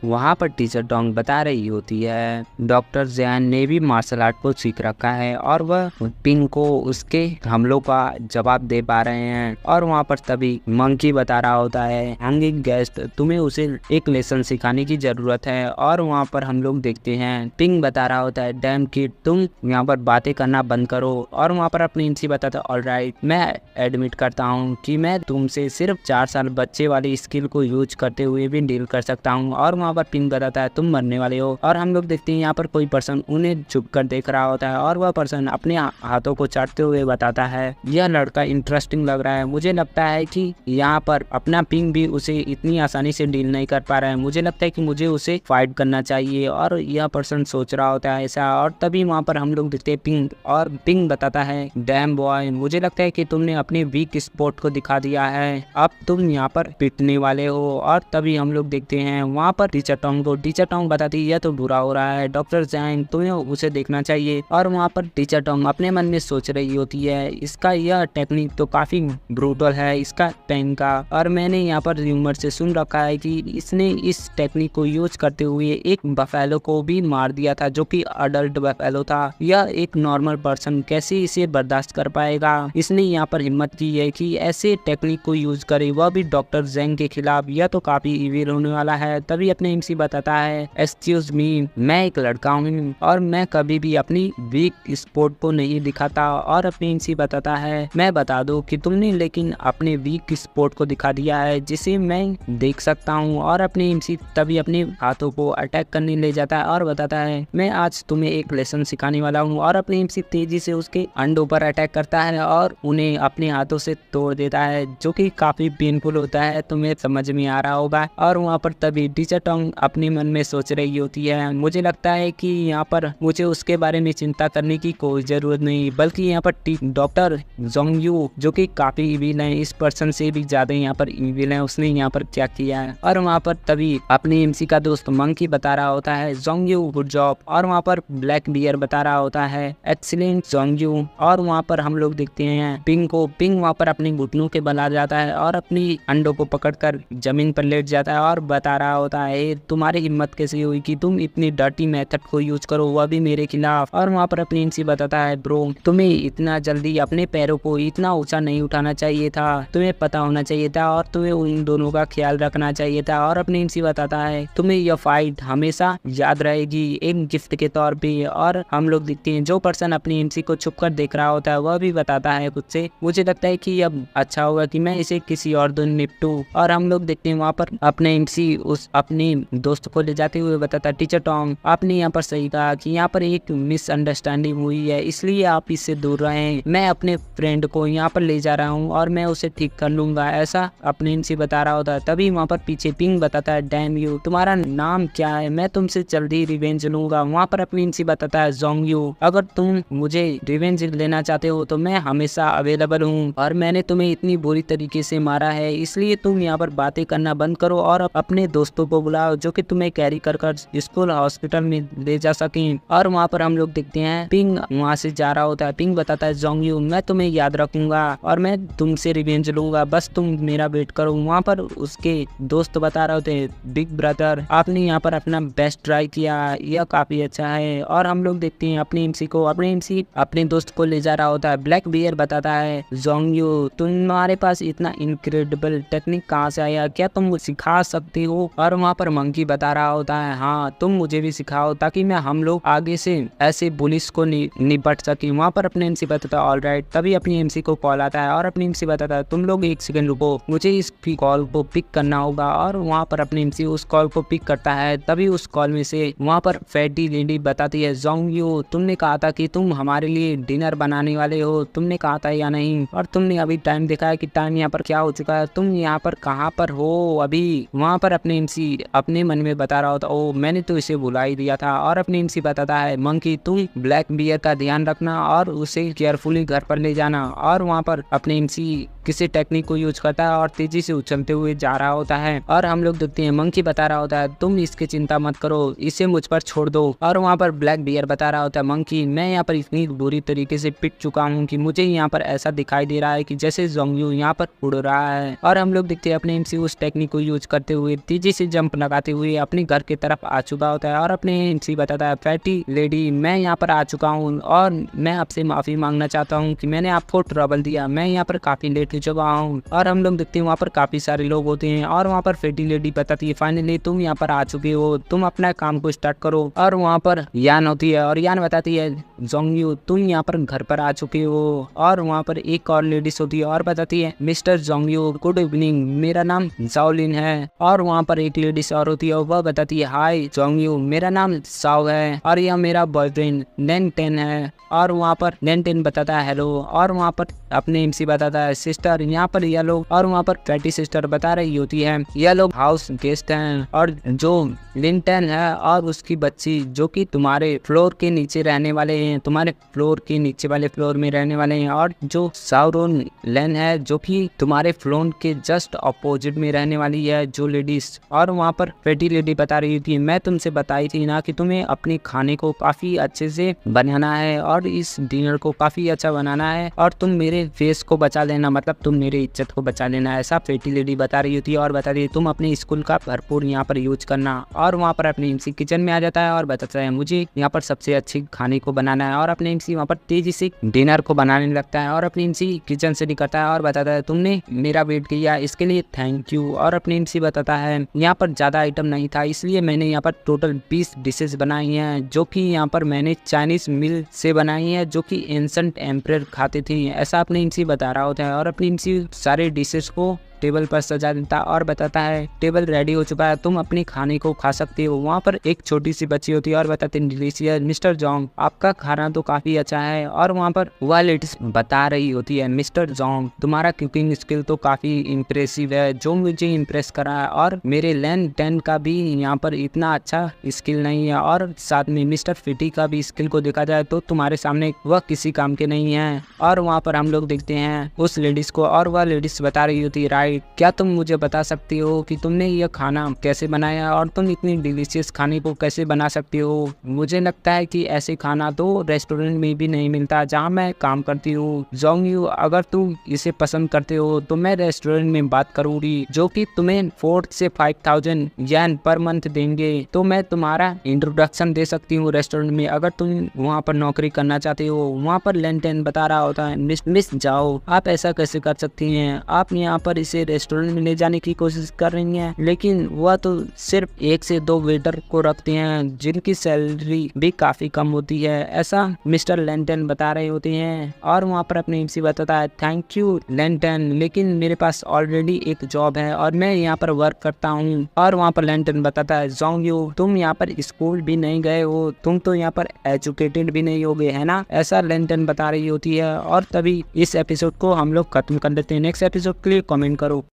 Speaker 1: वहाँ पर टीचर टोंग बता रही होती है डॉक्टर जैन ने भी मार्शल आर्ट को सीख रखा है और वह पिंग को उसके हमलों का जवाब दे पा रहे हैं। और वहाँ पर तभी मंकी बता रहा होता है हैंगिंग गेस्ट, तुम्हें उसे एक लेसन सिखाने की जरूरत है। और वहाँ पर हम लोग देखते हैं पिंग बता रहा होता है डैम किड, तुम यहाँ पर बातें करना बंद करो। और वहाँ पर अपनी इनसी बताता है ऑलराइट, मैं एडमिट करता हूँ कि मैं तुमसे सिर्फ 4 साल बच्चे वाली स्किल को यूज करते हुए भी डील कर सकता हूँ। और वहाँ पर पिंग बताता है तुम मरने वाले हो। और हम लोग देखते हैं यहाँ पर कोई पर्सन उन्हें छुप कर देख रहा होता है और वह पर्सन अपने हाथों को चाटते हुए बताता है यह लड़का इंटरेस्टिंग लग रहा है, मुझे लगता है कि यहाँ पर अपना पिंग भी उसे इतनी आसानी से डील नहीं कर पा रहा है, मुझे लगता है कि मुझे उसे फाइट करना चाहिए। और यह पर्सन सोच रहा होता है ऐसा। और तभी वहाँ पर हम लोग देखते हैं पिंग, और पिंग बताता है डैम बॉय, मुझे लगता है कि तुमने अपने वीक स्पॉट को दिखा दिया है, अब तुम यहाँ पर पिटने वाले हो। और तभी हम लोग देखते हैं वहाँ पर टीचर टोंग को, टीचर टोंग बताती है यह तो बुरा हो रहा है डॉक्टर जैंग, तुम्हें उसे देखना चाहिए। और वहाँ पर टीचर टोंग अपने मन में सोच रही होती है इसका यह टेक्निक तो काफी ब्रूटल है इसका पेन का, और मैंने यहाँ पर र्यूमर से सुन रखा है कि इसने इस टेक्निक को यूज करते हुए एक बफेलो को भी मार दिया था जो कि अडल्ट बफेलो था। यह एक नॉर्मल पर्सन कैसे इसे बर्दाश्त कर पाएगा। इसने यहाँ पर हिम्मत की है कि ऐसे टेक्निक को यूज करे, वह भी डॉक्टर जैंग के खिलाफ, यह तो काफी इविल होने वाला है। तभी अपने एमसी बताता है एक्सक्यूज मी, मैं एक लड़का हूँ और मैं कभी भी अपनी वीक स्पोर्ट को नहीं दिखाता। और अपने एमसी बताता है मैं बता दूं कि तुमने लेकिन अपने वीक स्पोर्ट को दिखा दिया है जिसे मैं देख सकता हूँ। और अपने एमसी तभी अपने हाथों को अटैक करने ले जाता है और बताता है मैं आज तुम्हें एक लेसन सिखाने वाला हूँ। और अपने एमसी तेजी से उसके अंडों पर अटैक करता है और उन्हें अपने हाथों से तोड़ देता है जो कि काफी पेनफुल होता है, तुम्हें समझ में आ रहा होगा। और वहाँ पर तभी टीचर टोंग अपने मन में सोच रही होती है मुझे लगता है कि यहाँ पर मुझे उसके बारे में चिंता करने की कोई जरूरत नहीं, बल्कि यहाँ पर डॉक्टर जोंग यू जो कि काफी इविल है, इस पर्सन से भी ज्यादा यहाँ पर इविल है, उसने यहाँ पर क्या किया है। और वहाँ पर तभी अपने एमसी का दोस्त मंकी बता रहा होता है जोंग यू गुड जॉब। और वहाँ पर ब्लैक बियर बता रहा होता है एक्सीलेंट जोंग यू। और वहाँ पर हम लोग देखते हैं पिंग को, पिंग वहाँ पर अपने घुटनों के बल आ जाता है और अपनी अंडों को पकड़कर जमीन पर लेट जाता है और बता रहा होता है तुम्हारी हिम्मत कैसे हुई कि तुम इतनी डर्टी मेथड को यूज करो, वह भी मेरे खिलाफ। और वहाँ पर अपनी एमसी बताता है ब्रो, तुम्हें इतना जल्दी अपने पैरों को इतना ऊंचा नहीं उठाना चाहिए था, तुम्हें पता होना चाहिए था और तुम्हें उन दोनों का ख्याल रखना चाहिए था। और अपनी एमसी बताता है तुम्हें यह फाइट हमेशा याद रहेगी एक गिफ्ट के तौर पे। और हम लोग देखते हैं जो पर्सन अपनी एमसी को छुप कर देख रहा होता है वह भी बताता है खुद से मुझे लगता है कि अब अच्छा होगा कि मैं इसे किसी और दिन निपटूं। और हम लोग देखते हैं वहाँ पर अपने एमसी उस अपने दोस्त को ले जाते हुए बताता है टीचर टोंग आपने यहाँ पर सही कहा कि यहाँ पर एक मिसअंडरस्टैंडिंग हुई है, इसलिए आप इससे दूर रहें, मैं अपने फ्रेंड को यहाँ पर ले जा रहा हूँ और मैं उसे ठीक कर लूंगा, ऐसा अपने इनसे बता रहा होता है। तभी वहाँ पर पीछे पिंग बताता है डैम यू, तुम्हारा नाम क्या है, मैं तुमसे जल्दी रिवेंज लूंगा। वहाँ पर अपनी इनसे बताता है जोंग यू, अगर तुम मुझे रिवेंज लेना चाहते हो तो मैं हमेशा अवेलेबल हूँ और मैंने तुम्हें इतनी बुरी तरीके से मारा है, इसलिए तुम यहाँ पर बातें करना बंद करो और अपने दोस्तों को बुलाओ जो कि तुम्हें कैरी कर स्कूल हॉस्पिटल में ले जा सकें। और वहाँ पर हम लोग देखते हैं पिंग वहाँ से जा रहा होता है। पिंग बताता है जोंग यू, मैं तुम्हें याद रखूंगा और मैं तुमसे रिवेंज लूंगा, बस तुम मेरा वेट करो। वहाँ पर उसके दोस्त बता रहे होते हैं बिग ब्रदर आपने यहाँ पर अपना बेस्ट ट्राई किया, यह काफी अच्छा है। और हम लोग देखते हैं अपने एमसी को, अपने एमसी अपने दोस्त को ले जा रहा होता है। ब्लैक बियर बताता है जोंग यू, तुम्हारे पास इतना इनक्रेडिबल टेक्निक कहाँ से आया, क्या तुम सिखा सकते हो। और वहाँ पर मंकी बता रहा होता है हाँ तुम मुझे भी सिखाओ ताकि मैं हम लोग आगे से ऐसे पुलिस को निपट सके। वहाँ पर अपने एमसी बताता है ऑलराइट। तभी अपनी एमसी को कॉल आता है और अपनी एमसी बताता है तुम लोग एक सेकंड रुको, मुझे इस कॉल को पिक करना होगा। और वहाँ पर अपनी एमसी उस कॉल को पिक करता है। तभी उस कॉल में से वहाँ पर फैटी लेडी बताती है जोंग यू, तुमने कहा था कि तुम हमारे लिए डिनर बनाने वाले हो, तुमने कहा था या नहीं, और तुमने अभी टाइम देखा है कि टाइम यहाँ पर क्या हो चुका है, तुम यहाँ पर कहाँ पर हो अभी। वहाँ पर अपने एमसी अपने मन में बता रहा होता ओ मैंने तो इसे बुला ही दिया था। और अपने एमसी बताता है मंकी तुम ब्लैक बियर का ध्यान रखना और उसे केयरफुली घर पर ले जाना। और वहाँ पर अपने एमसी किसी टेक्निक को यूज करता है और तेजी से उछलते हुए जा रहा होता है। और हम लोग देखते हैं मंकी बता रहा होता है तुम इसकी चिंता मत करो, इसे मुझ पर छोड़ दो। और वहाँ पर ब्लैक बियर बता रहा होता है मंकी मैं यहाँ पर इतनी बुरी तरीके से पिट चुका हूँ कि मुझे यहाँ पर ऐसा दिखाई दे रहा है कि जैसे जोंग यू यहाँ पर उड़ रहा है। और हम लोग देखते हैं अपने एमसी उस टेक्निक को यूज करते हुए तेजी से जंप लगाते हुए अपने घर की तरफ आ चुका होता है और अपने एमसी बताता है, फैटी लेडी मैं यहाँ पर आ चुका हूँ और मैं आपसे माफी मांगना चाहता हूँ कि मैंने आपको ट्रबल दिया, मैं यहाँ पर काफी लेट हो चुका हूँ। और हम लोग देखते हैं वहाँ पर काफी सारे लोग होते हैं और वहाँ पर फैटी लेडी बताती है, फाइनली तुम यहाँ पर आ चुके हो, तुम अपना काम को स्टार्ट करो। और वहाँ पर यान होती है और यान बताती है, जोंगयू तुम यहाँ पर घर पर आ चुके हो। और वहाँ पर एक और लेडीज होती है और बताती है, मिस्टर जोंगयू गुड इवनिंग, मेरा नाम जाओलिन है। और वहाँ पर एक लेडीज और होती है और वह बताती है, हाय जोंगयू मेरा नाम साओ है और यह मेरा बॉयफ्रेंड नेन है। और वहाँ पर नेन बताता है हेलो। और वहाँ पर अपने एमसी बताता है, सिस्टर यहाँ पर यह लोग। और वहाँ पर फैटी सिस्टर बता रही होती है, यह लोग हाउस गेस्ट हैं और जो लिंटन है और उसकी बच्ची जो कि तुम्हारे फ्लोर के नीचे रहने वाले हैं, तुम्हारे फ्लोर के नीचे वाले फ्लोर में रहने वाले हैं। और जो साउरोन लेन है जो कि तुम्हारे फ्लोर के जस्ट अपोजिट में रहने वाली है जो लेडीज। और वहाँ पर फैटी लेडी बता रही थी, मैं तुमसे बताई थी ना कि तुम्हें अपने खाने को काफी अच्छे से बनाना है और इस डिनर को काफी अच्छा बनाना है और तुम मेरे फेस को बचा लेना, मतलब तुम मेरी इज्जत को बचा लेना, ऐसा फैटी लेडी बता रही होती है। और बता रही है तुम अपने स्कूल का भरपूर यहाँ पर यूज करना। और वहाँ पर अपने एमसी किचन में आ जाता है और बताता है, मुझे यहाँ पर सबसे अच्छी खाने को बनाना है। और अपने एमसी वहाँ पर तेजी से डिनर को बनाने लगता है और अपने एमसी किचन से निकलता है और बताता है, तुमने मेरा वेट किया इसके लिए थैंक यू। और अपने एमसी बताता है, यहाँ पर ज्यादा आइटम नहीं था इसलिए मैंने यहाँ पर टोटल 20 डिशेज बनाई हैं जो कि यहाँ पर मैंने चाइनीज मिल से बनाई है जो कि एंसेंट एम्परर खाते थे, ऐसा अपने एमसी बता रहा होता है। और अपने एमसी सारे डिशेस को टेबल पर सजा देता और बताता है, टेबल रेडी हो चुका है, तुम अपने खाने को खा सकते हो। वहाँ पर एक छोटी सी बच्ची होती है और बताते हैं, मिस्टर जोंग आपका खाना तो काफी अच्छा है। और वहाँ पर वह लेडीज बता रही होती है, मिस्टर जोंग तुम्हारा कुकिंग स्किल तो काफी इम्प्रेसिव है, जो मुझे इम्प्रेस करा है और मेरे लैन 10 का भी यहाँ पर इतना अच्छा स्किल नहीं है। और साथ में मिस्टर फिटी का भी स्किल को देखा जाए तो तुम्हारे सामने वह किसी काम के नहीं है। और वहाँ पर हम लोग देखते हैं उस लेडीज को और वह लेडीज बता रही होती है, क्या तुम मुझे बता सकती हो कि तुमने यह खाना कैसे बनाया और तुम इतनी डिलीशियस खाने को कैसे बना सकती हो। मुझे लगता है कि ऐसे खाना तो रेस्टोरेंट में भी नहीं मिलता जहाँ मैं काम करती हूँ। जोंगयू अगर तुम इसे पसंद करते हो तो मैं रेस्टोरेंट में बात करूंगी जो कि तुम्हें 4 से 5,000 येन पर मंथ देंगे, तो मैं तुम्हारा इंट्रोडक्शन दे सकती हूँ रेस्टोरेंट में अगर तुम वहाँ पर नौकरी करना चाहते हो। वहाँ पर लेंटेन बता रहा होता है, मिस जाओ आप ऐसा कैसे कर सकती हैं, आप यहाँ पर इसे रेस्टोरेंट में ले जाने की कोशिश कर रही हैं, लेकिन वह तो सिर्फ 1 से 2 वेटर को रखते हैं जिनकी सैलरी भी काफी कम होती है, ऐसा मिस्टर लेंटन बता रहे होते हैं। और वहाँ पर अपने एमसी बताता है, थैंक यू लेंटन, लेकिन मेरे पास ऑलरेडी एक जॉब है और मैं यहाँ पर वर्क करता हूँ। और वहाँ पर लेंटन बताता है, जोंगयू तुम यहाँ पर स्कूल भी नहीं गए हो, तुम तो यहाँ पर एजुकेटेड भी नहीं हो गए है ना, ऐसा लेंटन बता रही होती है। और तभी इस एपिसोड को हम लोग खत्म कर देते हैं। नेक्स्ट एपिसोड के लिए कमेंट करो।